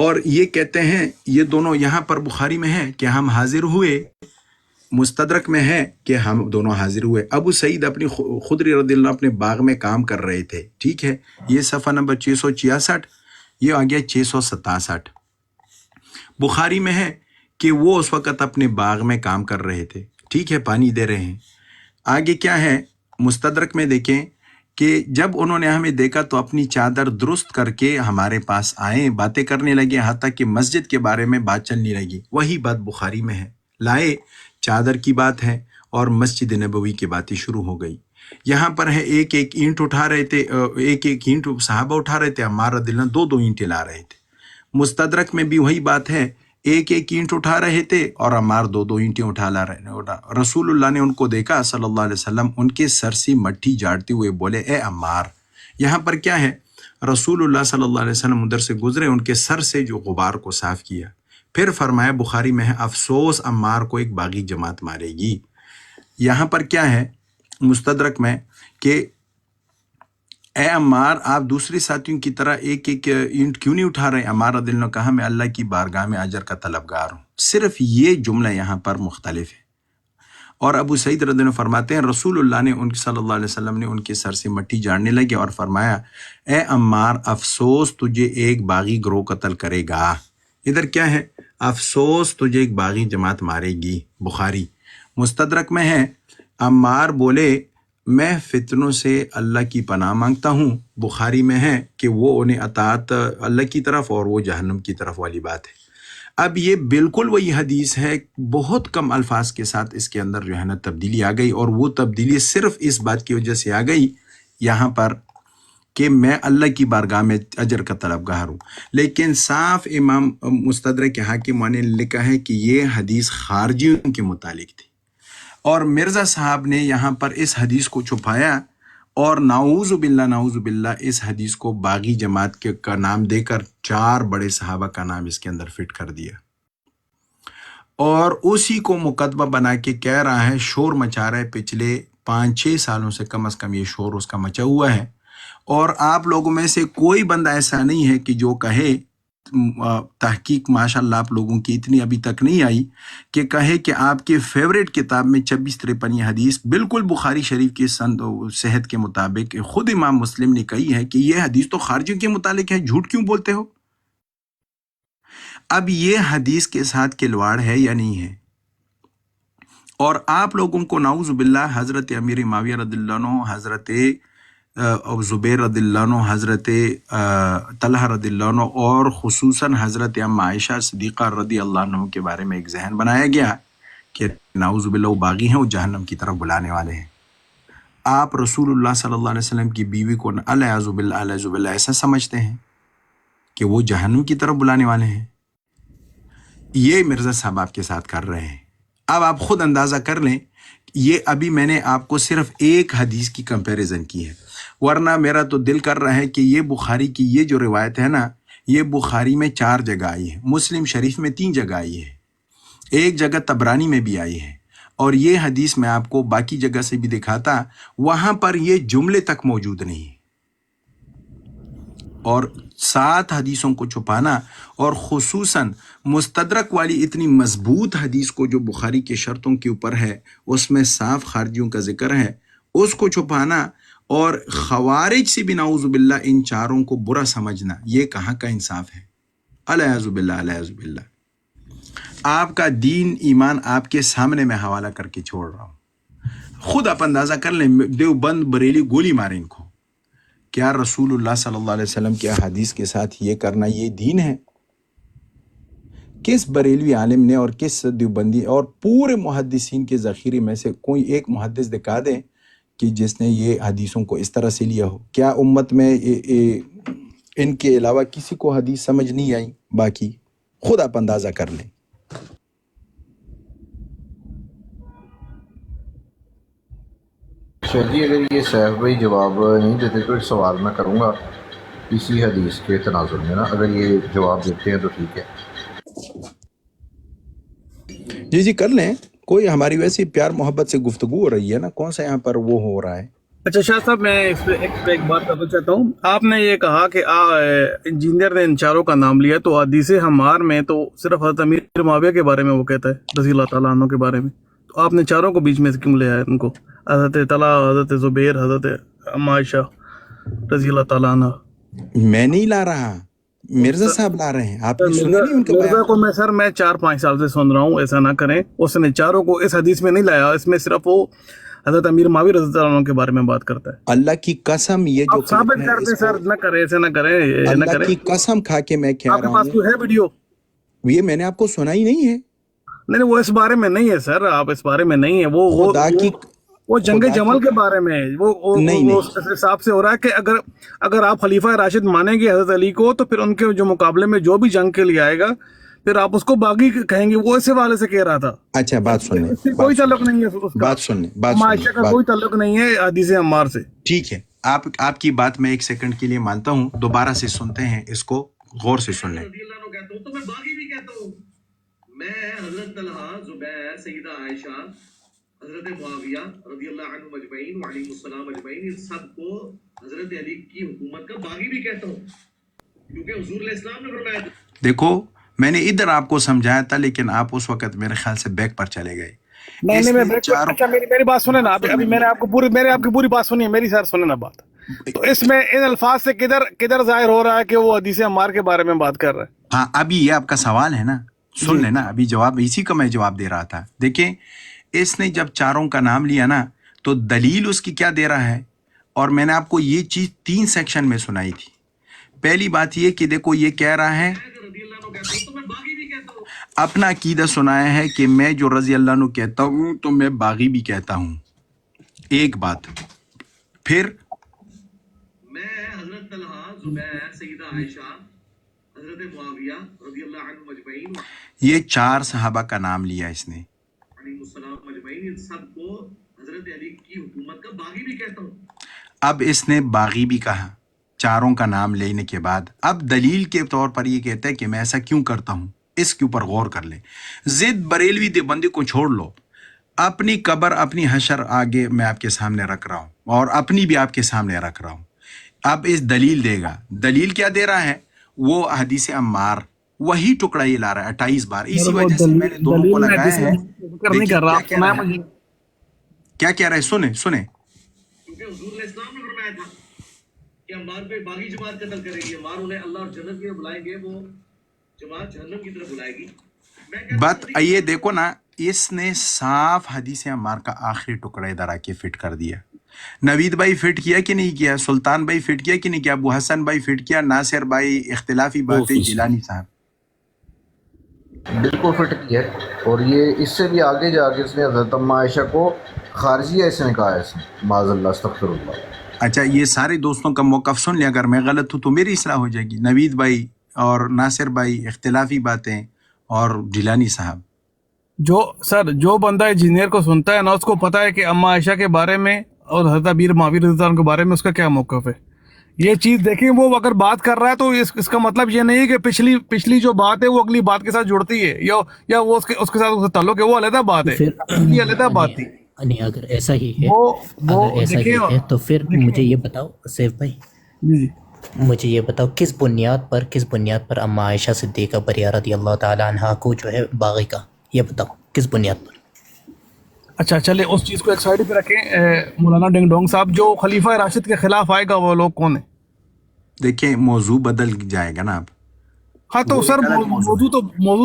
اور یہ کہتے ہیں، یہ دونوں یہاں پر بخاری میں ہے کہ ہم حاضر ہوئے، مستدرک میں ہے کہ ہم دونوں حاضر ہوئے۔ ابو سعید اپنی خدری رضی اللہ اپنے باغ میں کام کر رہے تھے، ٹھیک ہے، یہ صفحہ نمبر 666، یہ آ گیا 667۔ بخاری میں ہے کہ وہ اس وقت اپنے باغ میں کام کر رہے تھے، ٹھیک ہے، پانی دے رہے ہیں۔ آگے کیا ہے، مستدرک میں دیکھیں کہ جب انہوں نے ہمیں دیکھا تو اپنی چادر درست کر کے ہمارے پاس آئے، باتیں کرنے لگے، حتیٰ کہ مسجد کے بارے میں بات چلنے لگی۔ وہی بات بخاری میں ہے، لائے چادر کی بات ہے اور مسجد نبوی کی باتیں شروع ہو گئی۔ یہاں پر ہے ایک ایک اینٹ اٹھا رہے تھے، ایک ایک اینٹ صحابہ اٹھا رہے تھے، عمار رضی اللہ عنہ دو دو اینٹیں لا رہے تھے۔ مستدرک میں بھی وہی بات ہے، ایک ایک اینٹ اٹھا رہے تھے اور عمار دو دو اینٹیں اٹھا لا رہے۔ رسول اللہ نے ان کو دیکھا صلی اللہ علیہ وسلم، ان کے سر سے مٹی جھاڑتے ہوئے بولے اے عمار۔ یہاں پر کیا ہے، رسول اللہ صلی اللہ علیہ وسلم ادھر سے گزرے، ان کے سر سے جو غبار کو صاف کیا، پھر فرمایا، بخاری میں ہے، افسوس عمار کو ایک باغی جماعت مارے گی۔ یہاں پر کیا ہے مستدرک میں کہ اے عمار، آپ دوسرے ساتھیوں کی طرح ایک ایک اینٹ کیوں نہیں اٹھا رہے؟ عمار رضی اللہ عنہ کہا، میں اللہ کی بارگاہ میں اجر کا طلبگار ہوں۔ صرف یہ جملہ یہاں پر مختلف ہے۔ اور ابو سعید رضی اللہ عنہ فرماتے ہیں، رسول اللہ نے صلی اللہ علیہ وسلم نے ان کے سر سے مٹی جھاڑنے لگے اور فرمایا، اے عمار، افسوس تجھے ایک باغی گروہ قتل کرے گا۔ ادھر کیا ہے، افسوس تجھے ایک باغی جماعت مارے گی۔ بخاری مستدرک میں ہے، عمار بولے میں فتنوں سے اللہ کی پناہ مانگتا ہوں۔ بخاری میں ہے کہ وہ انہیں اطاعت اللہ کی طرف اور وہ جہنم کی طرف والی بات ہے۔ اب یہ بالکل وہی حدیث ہے، بہت کم الفاظ کے ساتھ اس کے اندر جو ہے نا تبدیلی آ گئی، اور وہ تبدیلی صرف اس بات کی وجہ سے آ گئی یہاں پر کہ میں اللہ کی بارگاہ میں اجر کا طلبگار ہوں۔ لیکن صاف امام مستدرک کے حاکم نے لکھا ہے کہ یہ حدیث خارجیوں کے متعلق تھی، اور مرزا صاحب نے یہاں پر اس حدیث کو چھپایا اور نعوذ باللہ اس حدیث کو باغی جماعت کے کا نام دے کر 4 بڑے صحابہ کا نام اس کے اندر فٹ کر دیا، اور اسی کو مقدمہ بنا کے کہہ رہا ہے، شور مچا رہا ہے۔ پچھلے 5-6 سالوں سے کم از کم یہ شور اس کا مچا ہوا ہے، اور آپ لوگوں میں سے کوئی بندہ ایسا نہیں ہے کہ جو کہے، تحقیق ماشاءاللہ آپ لوگوں کی اتنی ابھی تک نہیں آئی کہ کہے کہ آپ کے فیوریٹ کتاب میں 2653 حدیث بالکل بخاری شریف کی صحت کے مطابق خود امام مسلم نے کہی ہے کہ یہ حدیث تو خارجیوں کے متعلق ہے، جھوٹ کیوں بولتے ہو؟ اب یہ حدیث کے ساتھ کھلواڑ ہے یا نہیں ہے؟ اور آپ لوگوں کو نعوذ باللہ حضرت امیر معاویہ رضی اللہ عنہ، حضرت زبیر رضی اللہ عنہ، حضرت طلحہ رضی اللہ عنہ، اور خصوصاً حضرت ام عائشہ صدیقہ رضی اللہ عنہ کے بارے میں ایک ذہن بنایا گیا کہ نعوذ باللہ وہ باغی ہیں، وہ جہنم کی طرف بلانے والے ہیں۔ آپ رسول اللہ صلی اللہ علیہ وسلم کی بیوی کو الیاذ باللہ ایسا سمجھتے ہیں کہ وہ جہنم کی طرف بلانے والے ہیں؟ یہ مرزا صاحب آپ کے ساتھ کر رہے ہیں۔ اب آپ خود اندازہ کر لیں، یہ ابھی میں نے آپ کو صرف ایک حدیث کی کمپیریزن کی ہے، ورنہ میرا تو دل کر رہا ہے کہ یہ بخاری کی یہ جو روایت ہے نا، یہ بخاری میں 4 جگہ آئی ہے، مسلم شریف میں 3 جگہ آئی ہے، ایک جگہ طبرانی میں بھی آئی ہے، اور یہ حدیث میں آپ کو باقی جگہ سے بھی دکھاتا، وہاں پر یہ جملے تک موجود نہیں ہے۔ اور 7 حدیثوں کو چھپانا، اور خصوصاً مستدرک والی اتنی مضبوط حدیث کو جو بخاری کے شرطوں کے اوپر ہے، اس میں صاف خارجیوں کا ذکر ہے، اس کو چھپانا، اور خوارج سے بھی نعوذ باللہ ان 4 کو برا سمجھنا، یہ کہاں کا انصاف ہے؟ الیاذ باللہ۔ آپ کا دین ایمان آپ کے سامنے میں حوالہ کر کے چھوڑ رہا ہوں، خود آپ اندازہ کر لیں، دیوبند بریلی گولی مارے ان کو، کیا رسول اللہ صلی اللہ علیہ وسلم کے حدیث کے ساتھ یہ کرنا یہ دین ہے؟ کس بریلوی عالم نے اور کس دیوبندی اور پورے محدثین کے ذخیرے میں سے کوئی ایک محدث دکھا دیں کہ جس نے یہ حدیثوں کو اس طرح سے لیا ہو؟ کیا امت میں ان کے علاوہ کسی کو حدیث سمجھ نہیں آئی؟ باقی خود آپ اندازہ کر لیں۔ شاید جی اگر یہ سیف بھائی جواب نہیں دیتے تو ایک سوال میں کروں گا اسی حدیث کے تناظر میں نا، اگر یہ جواب دیتے ہیں تو ٹھیک ہے۔ جی کر لیں، کوئی ہماری ویسی پیار محبت سے گفتگو ہو رہی ہے نا، کون سا یہاں پر وہ ہو رہا ہے؟ اچھا شاہ صاحب، میں اس پہ ایک بات کرنا چاہتا ہوں. آپ نے یہ کہا کہ انجینئر نے ان چاروں کا نام لیا، تو حدیث ہمار میں تو صرف حضرت امیر معاویہ کے بارے میں وہ کہتا ہے، رضی اللہ تعالیٰ عنہ کے بارے میں. تو آپ نے چاروں کو بیچ میں سے کیوں لے آئے ان کو؟ حضرت طلحہ، حضرت زبیر، حضرت ام عائشہ رضی اللہ تعالیٰ عنہ. میں نہیں لا رہا، مرزا صاحب لا رہے ہیں. آپ نے سنا نہیں ان کا مرزا بیان؟ کو میں سر 4-5 سال سے سن رہا ہوں، ایسا نہ کریں. اس نے چاروں کو اس حدیث میں نہیں لایا، اس میں صرف وہ حضرت امیر معاویہ رضی اللہ عنہ کے بارے میں بات کرتا ہے. اللہ کی قسم یہ جو آپ ثابت کر دیں سر، نہ کریں ایسے، نہ کریں یہ نہ اللہ کریں. کی قسم کھا کے میں کہہ آپ کے رہا پاس ہوں، کوئی ہے ویڈیو؟ یہ میں نے آپ کو سنا ہی نہیں ہے. نہیں وہ اس بارے میں نہیں ہے سر، آپ اس بارے میں نہیں ہے. خدا کی وہ جنگ خدا جمل کی کے بارے میں ہے. وہ نہیں اس حساب سے ہو رہا ہے کہ اگر آپ خلیفہ راشد مانیں گے حضرت علی کو، تو پھر ان کے جو مقابلے میں جو بھی جنگ کے لیے آئے گا، پھر آپ اس کو باغی کہیں گے. وہ اسی والے سے کہہ رہا تھا. اچھا بات سن لیں، اس سے کوئی تعلق نہیں ہے اس کا. بات سن لیں، بات معاشرہ سن کا لیں. کوئی تعلق نہیں ہے حدیث عمار سے. ٹھیک ہے، آپ کی بات میں 1 سیکنڈ کے لیے مانتا ہوں، دوبارہ سے سنتے ہیں، اس کو غور سے سن لیں. رضی اللہ عنہ کہتا ہوں تو میں باغی بھی کہتا ہوں. میں حضرت طلحہ، زبیر، سیدہ عائشہ، حضرت معاویہ رضی اللہ عنہ اجمعین وعلیہ السلام اجمعین، ان سب کو حضرت علی کی حکومت کا باغی بھی کہتا ہوں، کیونکہ حضور علیہ السلام نے فرمایا. دیکھو میں نے ادھر آپ کو سمجھایا تھا، لیکن آپ اس وقت میرے خیال سے بیک پر چلے گئے. نہیں میں اچھا میری بات سنیں نا. ابھی میں نے آپ کی پوری بات سنی ہے میری. سر سنیں نا بات. تو اس میں ان الفاظ سے کدھر ظاہر ہو رہا ہے کہ وہ حدیث عمار کے بارے میں بات کر رہا ہے؟ ہاں، ابھی یہ آپ کا سوال ہے نا، سن لینا. ابھی جواب اسی کا میں جواب دے رہا تھا. دیکھیں، اس نے جب چاروں کا نام لیا نا، تو دلیل اس کی کیا دے رہا ہے. اور میں نے آپ کو یہ چیز 3 سیکشن میں سنائی تھی. پہلی بات یہ کہ دیکھو یہ کہہ رہا ہے، رضی اللہ عنہ کہتا ہوں تو میں باغی بھی کہتا ہوں. اپنا عقیدہ سنایا ہے کہ میں جو رضی اللہ عنہ کہتا ہوں تو میں باغی بھی کہتا ہوں. ایک بات. پھر میں حضرت طلحہ، زبیر، سیدہ عائشہ، حضرت معاویہ رضی اللہ عنہ اجمعین یہ 4 صحابہ کا نام لیا اس نے. علیہ السلام اجمعین، ان سب کو حضرت علی کی حکومت کا باغی بھی کہتا ہوں. اب اس نے باغی بھی کہا چاروں کا نام لینے کے بعد. اب دلیل کے طور پر یہ کہتا ہے کہ میں ایسا کیوں کرتا ہوں، اس کے اوپر غور کر لیں. ضد بریلوی دیوبندی کو چھوڑ لو. اپنی قبر، اپنی حشر آگے میں آپ کے سامنے رکھ رہا ہوں، اور اپنی بھی آپ کے سامنے رکھ رہا ہوں. اب اس دلیل دے گا. دلیل کیا دے رہا ہے؟ وہ حدیث عمار، وہی ٹکڑا یہ لا رہا ہے 28 بار. اسی وجہ سے میں نے دونوں کو لگایا ہے. نہیں کر رہا. کیا کہہ رہا ہے؟ سنیں. کیونکہ حضور علیہ السلام نے فرمایا تھا کہ عمار پہ باغی جماعت قتل کرے گی. عمار انہیں اللہ اور جنت کی طرف بلائیں گے، وہ جماعت جہنم کی طرف بلائے گی. بات یہ دیکھو نا، اس نے صاف حدیث عمار کا آخری ٹکڑا ادھر آ کے فٹ کر دیا. نوید بھائی فٹ کیا کہ نہیں کیا؟ سلطان بھائی فٹ کیا کہ نہیں کیا؟ ابو حسن بھائی فٹ کیا؟ ناصر بھائی اختلافی باتیں، جیلانی صاحب بالکل فٹ کیا ہے. اور یہ اس سے بھی آگے جا کے اس نے حضرت ام عائشہ کو خارجیہ اس نے کہا ہے، اس نے معاذ اللہ استغفر اللہ. اچھا، یہ سارے دوستوں کا موقف سن لیا. اگر میں غلط ہوں تو میری اصلاح ہو جائے گی. نوید بھائی اور ناصر بھائی اختلافی باتیں، اور جیلانی صاحب. جو بندہ انجینئر کو سنتا ہے نا، اس کو پتا ہے کہ اما عائشہ کے بارے میں اور حضرت امیر معاویہ رضی اللہ عنہ کے بارے میں اس کا کیا موقف ہے. یہ چیز دیکھیں، وہ اگر بات کر رہا ہے تو اس کا مطلب یہ نہیں ہے کہ پچھلی جو بات ہے وہ اگلی بات کے ساتھ جڑتی ہے، یا وہ اس کے ساتھ تعلق ہے. وہ علیحدہ بات ہے، یہ علیحدہ بات تھی. نہیں، اگر ایسا ہی ہے تو پھر مجھے یہ بتاؤ سیف بھائی، مجھے یہ بتاؤ کس بنیاد پر اما عائشہ صدیقہ بریہ رضی اللہ تعالی عنہا کو جو ہے باغی کا، یہ بتاؤ کس بنیاد پر؟ اچھا چلے اس چیز کو ایک سائڈ پہ رکھیں. مولانا ڈنگ ڈونگ صاحب، جو خلیفہ راشد کے خلاف آئے گا وہ لوگ کون ہیں؟ دیکھیں، موضوع بدل جائے گا نا اب. ہاں تو سر موضوع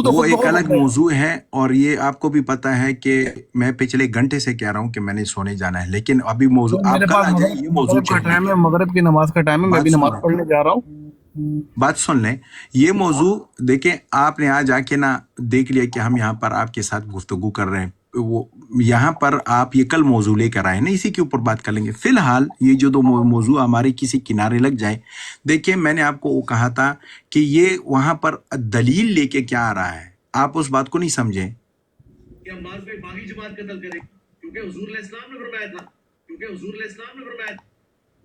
تو وہ ایک الگ موضوع ہے. اور یہ آپ کو بھی پتا ہے کہ میں پچھلے گھنٹے سے کہہ رہا ہوں کہ میں نے سونے جانا ہے، لیکن ابھی موضوع آپ کل آ جائیں. یہ موضوع ٹائم ہے، مغرب کی نماز کا ٹائم ہے، میں بھی نماز پڑھنے جا رہا ہوں. بات سن لیں. یہ موضوع دیکھیں، آپ نے آج آ کے نا دیکھ لیا کہ ہم یہاں پر آپ کے ساتھ گفتگو کر رہے ہیں. وہ یہاں پر آپ یہ کل موضوع لے کر آئے نا، اسی کے اوپر بات کر لیں گے. فی الحال یہ جو دو موضوع ہمارے کسی کنارے لگ جائے. دیکھیں، میں نے آپ کو کہا تھا کہ یہ وہاں پر دلیل لے کے کیا آ رہا ہے، آپ اس بات کو نہیں سمجھیں. کہ عمار پہ باغی جماعت قتل کرے، کیونکہ حضور علیہ السلام نے فرمایا تھا.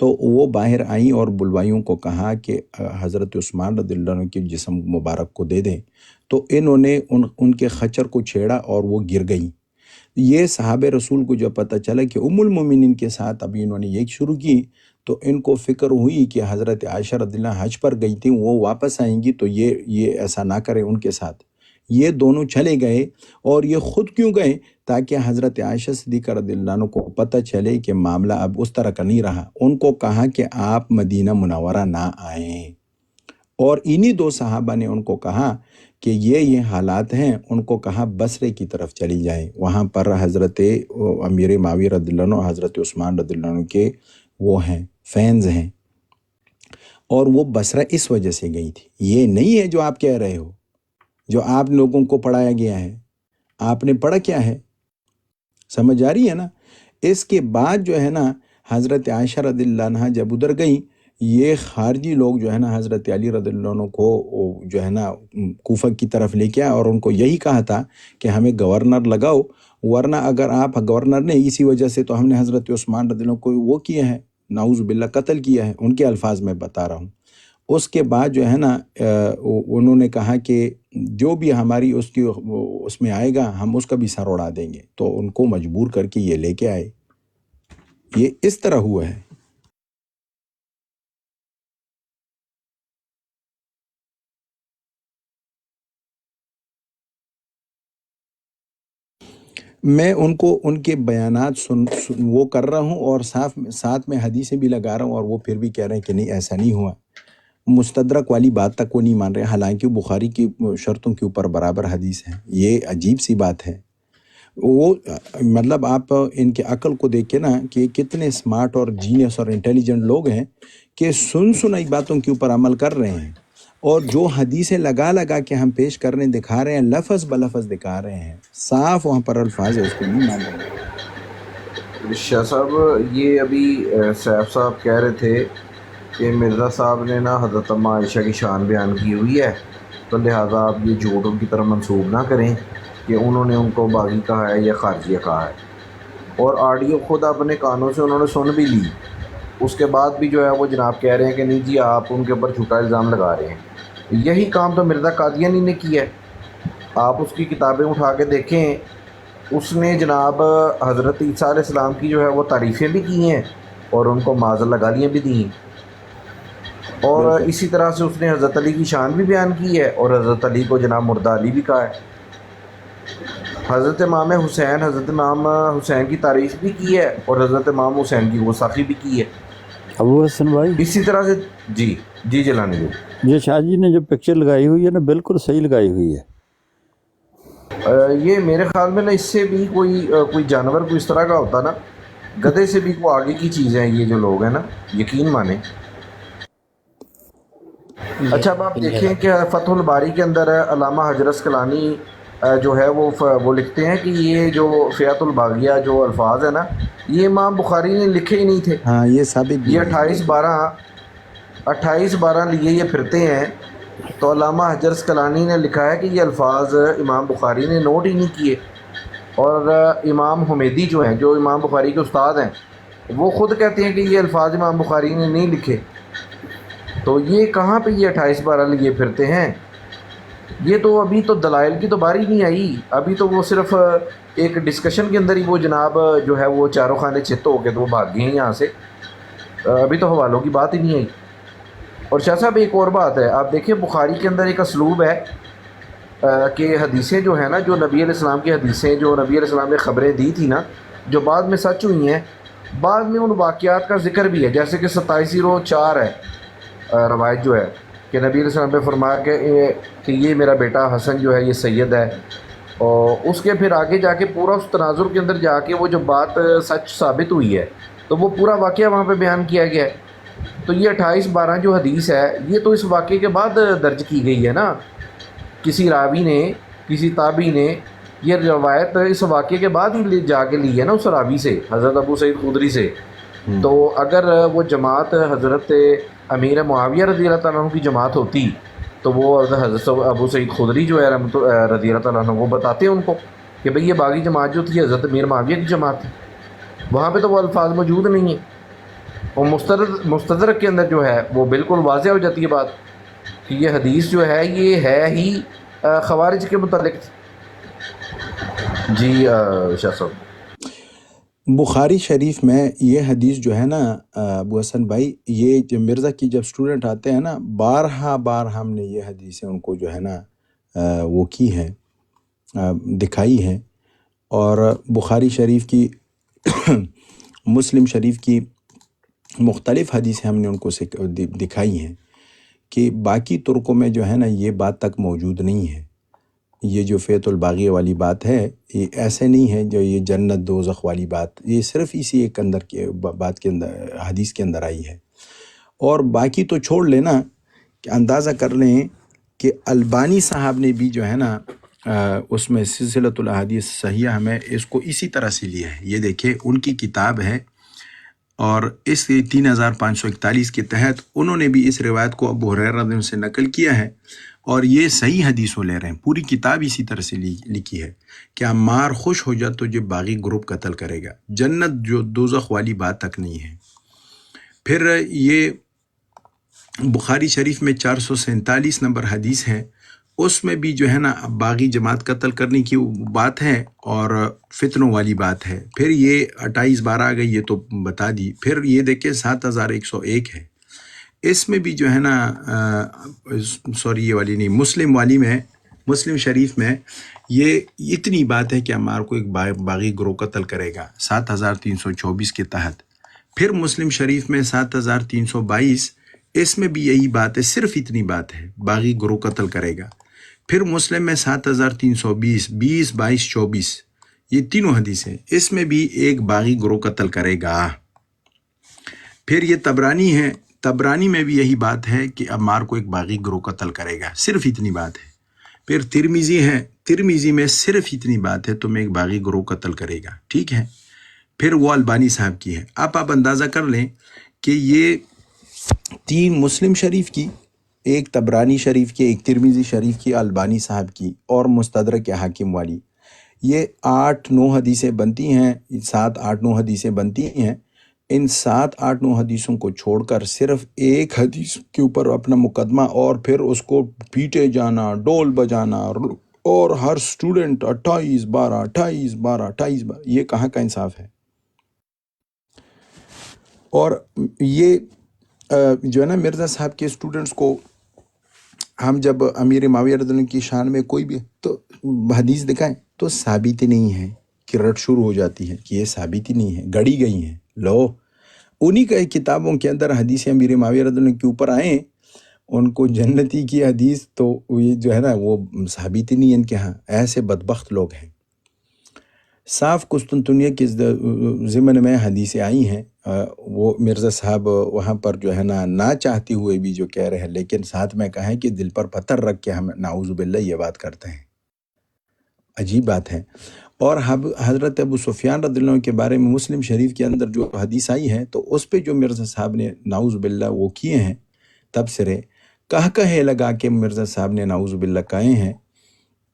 تو وہ باہر آئیں اور بلوائیوں کو کہا کہ حضرت عثمان رضی اللہ عنہ کے جسم مبارک کو دے دیں، تو انہوں نے ان کے خچر کو چھیڑا اور وہ گر گئیں۔ یہ صحابہ رسول کو جب پتہ چلا کہ ام المومنین کے ساتھ ابھی انہوں نے یہ شروع کی، تو ان کو فکر ہوئی کہ حضرت عائشہ رضی اللہ عنہ حج پر گئی تھیں، وہ واپس آئیں گی تو یہ ایسا نہ کرے ان کے ساتھ۔ یہ دونوں چلے گئے، اور یہ خود کیوں گئے؟ تاکہ حضرت عائشہ صدیقہ رضی اللہ عنہ کو پتہ چلے کہ معاملہ اب اس طرح کا نہیں رہا۔ ان کو کہا کہ آپ مدینہ منورہ نہ آئیں، اور انہی دو صحابہ نے ان کو کہا کہ یہ حالات ہیں، ان کو کہا بصرے کی طرف چلی جائیں، وہاں پر حضرت امیر معاویہ رضی اللہ عنہ، حضرت عثمان رضی اللہ عنہ کے وہ ہیں فینز ہیں، اور وہ بصرہ اس وجہ سے گئی تھی۔ یہ نہیں ہے جو آپ کہہ رہے ہو، جو آپ لوگوں کو پڑھایا گیا ہے۔ آپ نے پڑھا کیا ہے؟ سمجھ آ رہی ہے نا؟ اس کے بعد جو ہے نا حضرت عائشہ رضی اللہ عنہ جب ادھر گئیں، یہ خارجی لوگ جو ہے نا حضرت علی رضی اللہ عنہ کو جو ہے نا کوفہ کی طرف لے کے آئے، اور ان کو یہی کہا تھا کہ ہمیں گورنر لگاؤ، ورنہ اگر آپ گورنر نہیں، اسی وجہ سے تو ہم نے حضرت عثمان رضی اللہ عنہ کو وہ کیا ہے، نعوذ باللہ قتل کیا ہے، ان کے الفاظ میں بتا رہا ہوں۔ اس کے بعد جو ہے نا انہوں نے کہا کہ جو بھی ہماری اس میں آئے گا ہم اس کا بھی سر اڑا دیں گے، تو ان کو مجبور کر کے یہ لے کے آئے۔ یہ اس طرح ہوا ہے۔ میں ان کو ان کے بیانات وہ کر رہا ہوں، اور ساتھ میں حدیثیں بھی لگا رہا ہوں، اور وہ پھر بھی کہہ رہے ہیں کہ نہیں ایسا نہیں ہوا۔ مستدرک والی بات تک وہ نہیں مان رہے، حالانکہ بخاری کی شرطوں کے اوپر برابر حدیث ہیں۔ یہ عجیب سی بات ہے۔ وہ مطلب آپ ان کے عقل کو دیکھ کے نا کہ کتنے اسمارٹ اور جینیس اور انٹیلیجنٹ لوگ ہیں کہ سنائی باتوں کے اوپر عمل کر رہے ہیں، اور جو حدیثیں لگا کے ہم پیش کرنے دکھا رہے ہیں، لفظ بلفظ دکھا رہے ہیں، صاف وہاں پر الفاظ ہے، اس کو نہیں مان رہے۔ شاہ صاحب یہ ابھی سیف صاحب کہہ رہے تھے کہ مرزا صاحب نے نا حضرت اماں عائشہ کی شان بیان کی ہوئی ہے، تو لہٰذا آپ یہ جھوٹ ان کی طرف منسوب نہ کریں کہ انہوں نے ان کو باغی کہا ہے یا خارجیہ کہا ہے۔ اور آڈیو خود اپنے کانوں سے انہوں نے سن بھی لی، اس کے بعد بھی جو ہے وہ جناب کہہ رہے ہیں کہ نہیں جی آپ ان کے اوپر جھوٹا الزام لگا رہے ہیں۔ یہی کام تو مرزا قادیانی نے کیا ہے۔ آپ اس کی کتابیں اٹھا کے دیکھیں، اس نے جناب حضرت عیسیٰ علیہ السلام کی جو ہے وہ تعریفیں بھی کی ہیں، اور ان کو معذر گالیاں بھی دی ہیں، اور اسی طرح سے اس نے حضرت علی کی شان بھی بیان کی ہے، اور حضرت علی کو جناب مردہ علی بھی کہا ہے۔ حضرت امام حسین کی تعریف بھی کی ہے، اور حضرت امام حسین کی گستاخی بھی کی ہے۔ ابو حسن بھائی اسی طرح سے جی جلانی جی، یہ شاہ جی نے جو پکچر لگائی ہوئی ہے نا بالکل صحیح لگائی ہوئی ہے۔ یہ میرے خیال میں نا اس سے بھی کوئی جانور کوئی اس طرح کا ہوتا نا، گدھے سے بھی کوئی آگے کی چیزیں ہیں یہ جو لوگ ہیں نا، یقین مانیں۔ اچھا اب آپ دیکھیں کہ فتح الباری کے اندر علامہ حجر اسقلانی جو ہے وہ لکھتے ہیں کہ یہ جو فیات الباغیہ جو الفاظ ہیں نا، یہ امام بخاری نے لکھے ہی نہیں تھے۔ ہاں یہ ثابت بھی یہ 28/12 لیے یہ پھرتے ہیں، تو علامہ حجر اسقلانی نے لکھا ہے کہ یہ الفاظ امام بخاری نے نوٹ ہی نہیں کیے، اور امام حمیدی جو ہیں جو امام بخاری کے استاد ہیں، وہ خود کہتے ہیں کہ یہ الفاظ امام بخاری نے نہیں لکھے۔ تو یہ کہاں پہ یہ 28/12 لیے پھرتے ہیں؟ یہ تو ابھی تو دلائل کی تو باری نہیں آئی، ابھی تو وہ صرف ایک ڈسکشن کے اندر ہی وہ جناب جو ہے وہ چاروں خانے چت ہو کے تو وہ بھاگ گئے ہیں یہاں سے، ابھی تو حوالوں کی بات ہی نہیں آئی۔ اور شاہ صاحب ایک اور بات ہے، آپ دیکھیں بخاری کے اندر ایک اسلوب ہے کہ حدیثیں جو ہیں نا، جو نبی علیہ السلام کی حدیثیں، جو نبی علیہ السلام نے خبریں دی تھی نا، جو بعد میں سچ ہوئی ہیں، بعد میں ان واقعات کا ذکر بھی ہے، جیسے کہ 2704 ہے روایت جو ہے کہ نبی علیہ السلام نے فرمایا کہ یہ میرا بیٹا حسن جو ہے یہ سید ہے، اور اس کے پھر آگے جا کے پورا اس تناظر کے اندر جا کے وہ جو بات سچ ثابت ہوئی ہے تو وہ پورا واقعہ وہاں پہ بیان کیا گیا ہے۔ تو یہ 28/12 جو حدیث ہے یہ تو اس واقعے کے بعد درج کی گئی ہے نا، کسی راوی نے کسی تابعی نے یہ روایت اس واقعے کے بعد ہی جا کے لی ہے نا اس راوی سے، حضرت ابو سعید خدری سے۔ تو اگر وہ جماعت حضرت امیر معاویہ رضی اللہ تعالیٰ عنہ کی جماعت ہوتی تو وہ حضرت ابو سعید خدری جو ہے رضی اللہ تعالیٰ عنہ وہ بتاتے ہیں ان کو کہ بھئی یہ باغی جماعت جو تھی حضرت امیر معاویہ کی جماعت تھی، وہاں پہ تو وہ الفاظ موجود نہیں ہیں۔ اور مستدرک کے اندر جو ہے وہ بالکل واضح ہو جاتی ہے بات کہ یہ حدیث جو ہے یہ ہے ہی خوارج کے متعلق. جی شاہ صاحب. بخاری شریف میں یہ حدیث جو ہے نا ابو حسن بھائی، یہ جو مرزا کی جب اسٹوڈنٹ آتے ہیں نا، بار ہم نے یہ حدیثیں ان کو جو ہے نا وہ کی ہیں، دکھائی ہیں. اور بخاری شریف کی مسلم شریف کی مختلف حدیثیں ہم نے ان کو دکھائی ہیں کہ باقی ترکوں میں جو ہے نا یہ بات تک موجود نہیں ہے. یہ جو فیت الباغی والی بات ہے یہ ایسے نہیں ہے جو یہ جنت دوزخ والی بات، یہ صرف اسی ایک اندر کے بات کے اندر حدیث کے اندر آئی ہے. اور باقی تو چھوڑ لینا کہ اندازہ کر لیں کہ البانی صاحب نے بھی جو ہے نا اس میں سلسلۃ الاحادیث صحیحہ میں اس کو اسی طرح سے لیا ہے. یہ دیکھیں ان کی کتاب ہے اور اس 3541 کے تحت انہوں نے بھی اس روایت کو ابو ہریرہ رضی اللہ عنہ سے نقل کیا ہے اور یہ صحیح حدیثوں لے رہے ہیں. پوری کتاب اسی طرح سے لکھی ہے کہ عمار خوش ہو جا تو جو باغی گروپ قتل کرے گا، جنت جو دوزخ والی بات تک نہیں ہے. پھر یہ بخاری شریف میں 447 نمبر حدیث ہے، اس میں بھی جو ہے نا باغی جماعت قتل کرنے کی بات ہے اور فتنوں والی بات ہے. پھر یہ 28 بار آ گئی، یہ تو بتا دی. پھر یہ دیکھیں 7101 ہے، اس میں بھی جو ہے نا سوری یہ والی نہیں، مسلم والی میں، مسلم شریف میں یہ اتنی بات ہے کہ عمار کو ایک باغی گروہ قتل کرے گا 7324 کے تحت. پھر مسلم شریف میں 7322، اس میں بھی یہی بات ہے، صرف اتنی بات ہے، باغی گروہ قتل کرے گا. پھر مسلم میں 7320، 20، 22، 24 یہ تینوں حدیثیں، اس میں بھی ایک باغی گروہ قتل کرے گا. پھر یہ تبرانی ہے، تبرانی میں بھی یہی بات ہے کہ عمار کو ایک باغی گروہ قتل کرے گا، صرف اتنی بات ہے. پھر ترمذی ہے، ترمذی میں صرف اتنی بات ہے، تمہیں ایک باغی گروہ قتل کرے گا. ٹھیک ہے. پھر وہ البانی صاحب کی ہے. آپ اندازہ کر لیں کہ یہ 3 مسلم شریف کی، ایک تبرانی شریف کی، ایک ترمذی شریف کی، البانی صاحب کی اور مستدرک حاکم والی، یہ 8-9 حدیثیں بنتی ہیں، 7-8-9 حدیثیں بنتی ہیں. ان 7-8-9 حدیثوں کو چھوڑ کر صرف ایک حدیث کے اوپر اپنا مقدمہ اور پھر اس کو پیٹے جانا، ڈول بجانا اور ہر سٹوڈنٹ 28 بار، یہ کہاں کا انصاف ہے؟ اور یہ جو ہے نا مرزا صاحب کے اسٹوڈنٹس کو ہم جب امیر معاویہ رضی اللہ عنہ کی شان میں کوئی بھی تو حدیث دکھائیں تو ثابت ہی نہیں ہے، کہ رٹ شروع ہو جاتی ہے کہ یہ ثابت ہی نہیں ہے، گڑی گئی ہیں. لو انہی کا کتابوں کے اندر حدیث امیر معاویہ رضی اللہ عنہ کے اوپر آئیں، ان کو جنتی کی حدیث تو یہ جو ہے نا وہ ثابت ہی نہیں ہے ان کے ہاں. ایسے بدبخت لوگ ہیں. صاف قسطنطنیہ کے ضمن میں حدیثیں آئی ہیں، وہ مرزا صاحب وہاں پر جو ہے نہ چاہتے ہوئے بھی جو کہہ رہے ہیں، لیکن ساتھ میں کہیں کہ دل پر پتھر رکھ کے ہم نعوذ باللہ یہ بات کرتے ہیں. عجیب بات ہے. اور حضرت ابو سفیان رضی اللہ عنہ کے بارے میں مسلم شریف کے اندر جو حدیث آئی ہے تو اس پہ جو مرزا صاحب نے نعوذ باللہ وہ کیے ہیں تبصرے، کہے لگا کے مرزا صاحب نے نعوذ باللہ کہے ہیں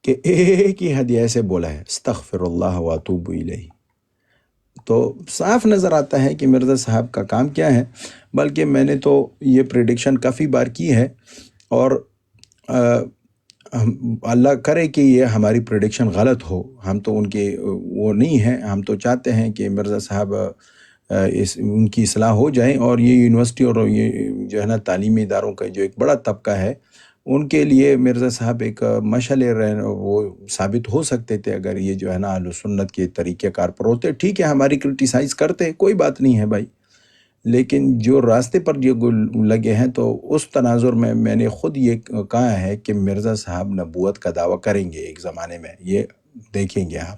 کہ ایک ہی حدیث ایسے بولا ہے، استغفر اللہ واتوب الیہ. تو صاف نظر آتا ہے کہ مرزا صاحب کا کام کیا ہے. بلکہ میں نے تو یہ پریڈکشن کافی بار کی ہے اور اللہ کرے کہ یہ ہماری پریڈکشن غلط ہو. ہم تو ان کے وہ نہیں ہیں، ہم تو چاہتے ہیں کہ مرزا صاحب ان کی اصلاح ہو جائیں اور یہ یونیورسٹی اور یہ جو ہے نا تعلیمی اداروں کا جو ایک بڑا طبقہ ہے ان کے لیے مرزا صاحب ایک مشعل وہ ثابت ہو سکتے تھے اگر یہ جو ہے نا اہل سنت کے طریقہ کار پر ہوتے. ٹھیک ہے ہماری کرٹیسائز کرتے، کوئی بات نہیں ہے بھائی، لیکن جو راستے پر جو لگے ہیں تو اس تناظر میں میں نے خود یہ کہا ہے کہ مرزا صاحب نبوت کا دعویٰ کریں گے ایک زمانے میں، یہ دیکھیں گے آپ.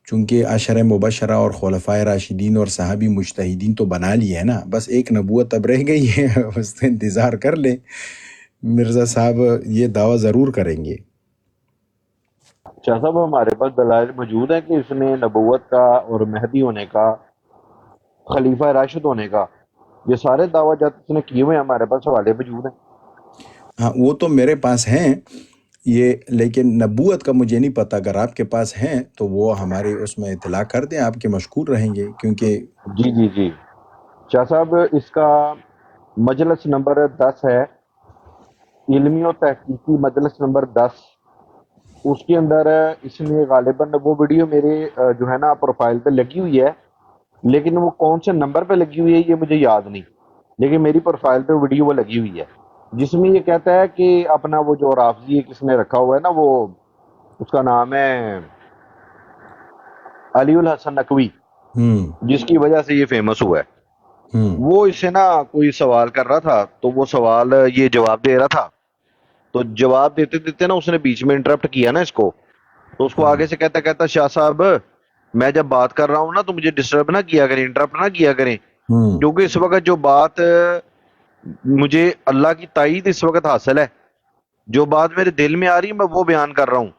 چونکہ عشرہ مبشرہ اور خلفائے راشدین اور صحابی مجتہدین تو بنا لیے ہیں نا، بس ایک نبوت اب رہ گئی ہے، اس سے انتظار کر لیں. مرزا صاحب یہ دعویٰ ضرور کریں گے. شاہ صاحب ہمارے پاس دلائل موجود ہیں کہ اس نے نبوت کا اور مہدی ہونے کا، خلیفہ راشد ہونے کا، یہ سارے دعویٰ جات اس نے کیے ہوئے ہیں، ہمارے پاس حوالے موجود ہیں. ہاں وہ تو میرے پاس ہیں یہ، لیکن نبوت کا مجھے نہیں پتہ. اگر آپ کے پاس ہیں تو وہ ہمارے اس میں اطلاع کر دیں، آپ کے مشکور رہیں گے. کیونکہ جی شاہ صاحب اس کا مجلس نمبر 10 ہے، علمی و تحقیقی مجلس نمبر 10. اس کے اندر اس نے غالباً وہ ویڈیو میرے جو ہے نا پروفائل پہ لگی ہوئی ہے، لیکن وہ کون سے نمبر پہ لگی ہوئی ہے یہ مجھے یاد نہیں، لیکن میری پروفائل پہ ویڈیو وہ لگی ہوئی ہے جس میں یہ کہتا ہے کہ اپنا وہ جو رافضی کس نے رکھا ہوا ہے نا، وہ اس کا نام ہے علی الحسن نقوی، جس کی وجہ سے یہ فیمس ہوا ہے. وہ اس سے نا کوئی سوال کر رہا تھا تو وہ سوال یہ جواب دے رہا تھا، تو جواب دیتے دیتے نا اس نے بیچ میں انٹرپٹ کیا نا اس کو، تو اس کو آگے سے کہتا شاہ صاحب میں جب بات کر رہا ہوں نا تو مجھے ڈسٹرب نہ کیا کریں، انٹرپٹ نہ کیا کریں، کیونکہ اس وقت جو بات مجھے اللہ کی تائید اس وقت حاصل ہے، جو بات میرے دل میں آ رہی ہے میں وہ بیان کر رہا ہوں،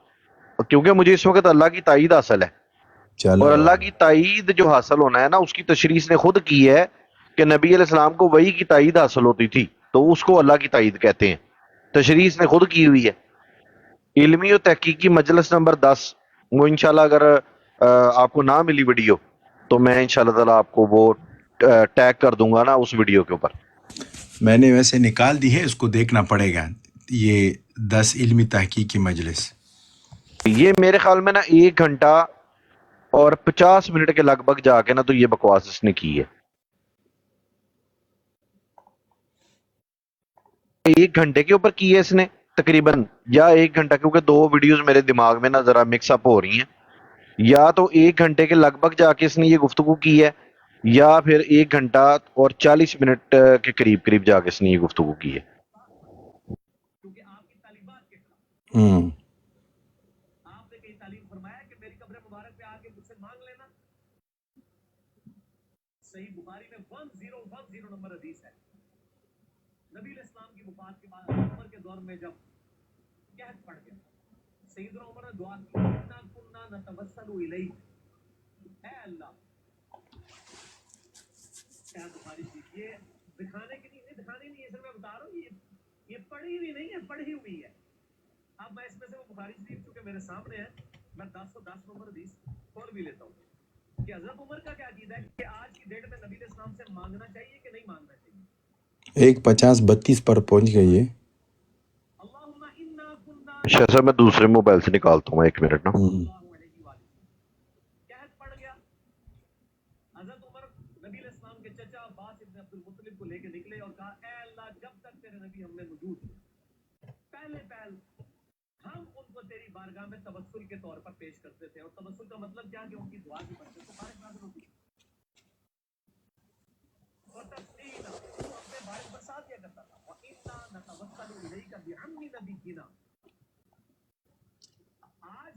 کیونکہ مجھے اس وقت اللہ کی تائید حاصل ہے. اور اللہ کی تائید جو حاصل ہونا ہے نا اس کی تشریح نے خود کی ہے کہ نبی علیہ السلام کو وحی کی تائید حاصل ہوتی تھی تو اس کو اللہ کی تائید کہتے ہیں، تشریح نے خود کی ہوئی ہے. علمی و تحقیقی مجلس نمبر 10، وہ انشاءاللہ اگر آپ کو نہ ملی ویڈیو تو میں انشاءاللہ تعالیٰ آپ کو وہ ٹیگ کر دوں گا نا اس ویڈیو کے اوپر. میں نے ویسے نکال دی ہے، اس کو دیکھنا پڑے گا. یہ 10 علمی تحقیقی مجلس یہ میرے خیال میں نا 1 گھنٹہ اور 50 منٹ کے لگ بھگ جا کے نا تو یہ بکواس اس نے کی ہے. 1 گھنٹے کے اوپر کی ہے اس نے تقریباً، یا 1 گھنٹہ، کیونکہ 2 ویڈیوز میرے دماغ میں نا ذرا مکس اپ ہو رہی ہیں، یا تو 1 گھنٹے کے لگ بھگ جا کے اس نے یہ گفتگو کی ہے، یا پھر 1 گھنٹہ اور 40 منٹ کے قریب قریب جا کے اس نے یہ گفتگو کی ہے. کیونکہ آپ کی تعلیمات کے خلاف ہوں آپ نے کہیں تعلیم فرمایا کہ میری قبر مبارک پہ آ کے مجھ سے مانگ لینا. صحیح بخاری میں 1010 نمبر حدیث ہے. نبی علیہ السلام کی وفات کے بعد عمر کے دور میں جب قحط پڑ گیا، سیدنا عمر نے دعا کی، انا کننا نتوسل الیک، اے اللہ. کیا بخاری شریف یہ دکھانے کی نہیں، دکھانے نہیں ہے سر، میں بتا رہا ہوں یہ پڑھی ہوئی نہیں ہے، پڑھی ہوئی ہے. اب میں اس میں سے وہ بخاری شریف چونکہ میرے سامنے ہے، میں 1010 نمبر حدیث کھول بھی لیتا ہوں کہ حضرت عمر کا کیا عقیدہ ہے کہ آج کی ڈیٹ میں نبی علیہ السلام سے مانگنا چاہیے کہ نہیں مانگنا چاہیے. 1:50-32 پر پہنچ گئی ہے. اللہم انا کننا شاہ صاحب میں دوسرے موبائل سے نکالتا ہوں 1 منٹ نا. اللہ علیہ وآلہ قحط پڑ گیا. حضرت عمر نبی علیہ السلام کے چچا عباس ابن عبد المطلب کو لے کے نکلے اور کہا اے اللہ جب تک تیرے نبی ہم نے وجود تھے، پہلے ہم ان کو تیری بارگاہ میں توسل کے طور پر پیش کرتے تھے. اور توسل کا مطلب کیا کہ ان کی دعا کی برکت سے بارش نازل ہوتی. اور تسقینا تو ہم پہ بارش برسا دیا کرتا تھا. وَإِنَّا نَتَوَسَّلُ إِلَيْكَ بِعَمِّ نَبِيِّنَا، آج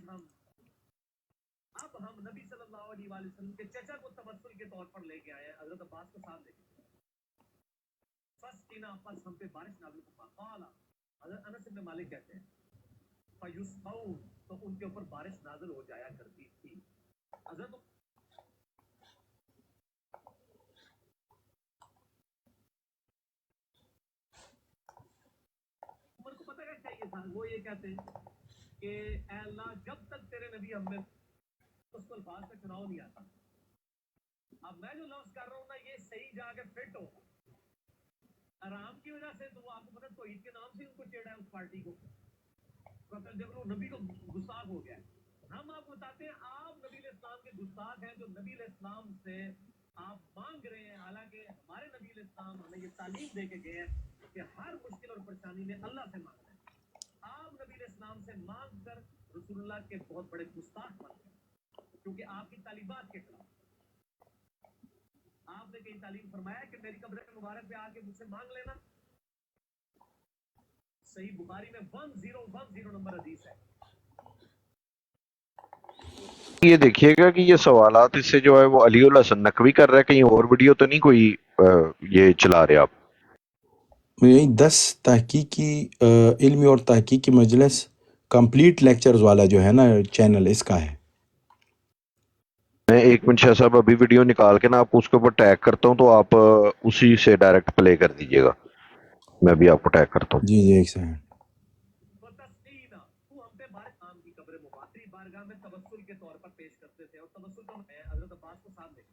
اب ہم نبی صلی اللہ علیہ وآلہ وسلم کے چچا کو توسل کے طور پر لے کے آئے ہیں، حضرت عباس کو ساتھ لے کے. فَسْقِنَا، پس ہم پہ بارش نازل ہو. قال، حضرت انس بن مالک کہتے ہیں فَيُسْقَوْنَ، تو ان کے اوپر بارش نازل ہو جایا کرتی تھی. حضرت عمر کو پتہ کیا چاہیے تھا، وہ یہ کہتے ہیں کہ اے اللہ جب تک تیرے نبی ہم میں اس کو الفاظ کا چناؤ نہیں آتا. اب میں جو لفظ کر رہا ہوں نا یہ صحیح جا کے فٹ ہو آرام کی وجہ سے، تو وہ آپ کو پتہ توحید کے نام سے ان کو چیڑا ہے اس پارٹی کو، جب وہ نبی کو گستاخ ہو گیا ہے. ہم آپ کو بتاتے ہیں آپ نبی علیہ السلام کے گستاخ ہیں جو نبی علیہ السلام سے آپ مانگ رہے ہیں، حالانکہ ہمارے نبی علیہ السلام ہمیں یہ تعلیم دے کے گئے ہیں کہ ہر مشکل اور پریشانی میں اللہ سے مانگنا ہے. آپ نبی علیہ السلام سے مانگ کر رسول اللہ کے بہت بڑے گستاخ بن گئے، کیونکہ آپ کی تعلیمات کے خلاف. آپ نے کہیں تعلیم فرمایا کہ میری قبر مبارک پہ آ کے مجھ سے مانگ لینا. صحیح بخاری میں 1010 نمبر حدیث ہے. یہ دیکھیے گا کہ یہ سوالات اس سے جو ہے وہ علی الحسن نقوی کر رہا ہے، کہیں اور ویڈیو تو نہیں کوئی یہ چلا رہے آپ. یہی 10 تحقیقی علمی اور تحقیقی مجلس کمپلیٹ لیکچرز والا جو ہے نا چینل اس کا ہے. میں 1 منٹ شاہ صاحب ابھی ویڈیو نکال کے نا آپ کو اس کے اوپر ٹیگ کرتا ہوں تو آپ اسی سے ڈائریکٹ پلے کر دیجیے گا. میں بھی آپ کو ٹیگ کرتا ہوں. جی 1 سیکنڈ. وَتَسْقِينَا، تو ہم پہ بارش عام کی قبر مبارک بارگاہ میں توسل کے طور پر پیش کرتے تھے. اور توسل کا حضرت عباس کو ساتھ لے کے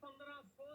1500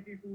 82,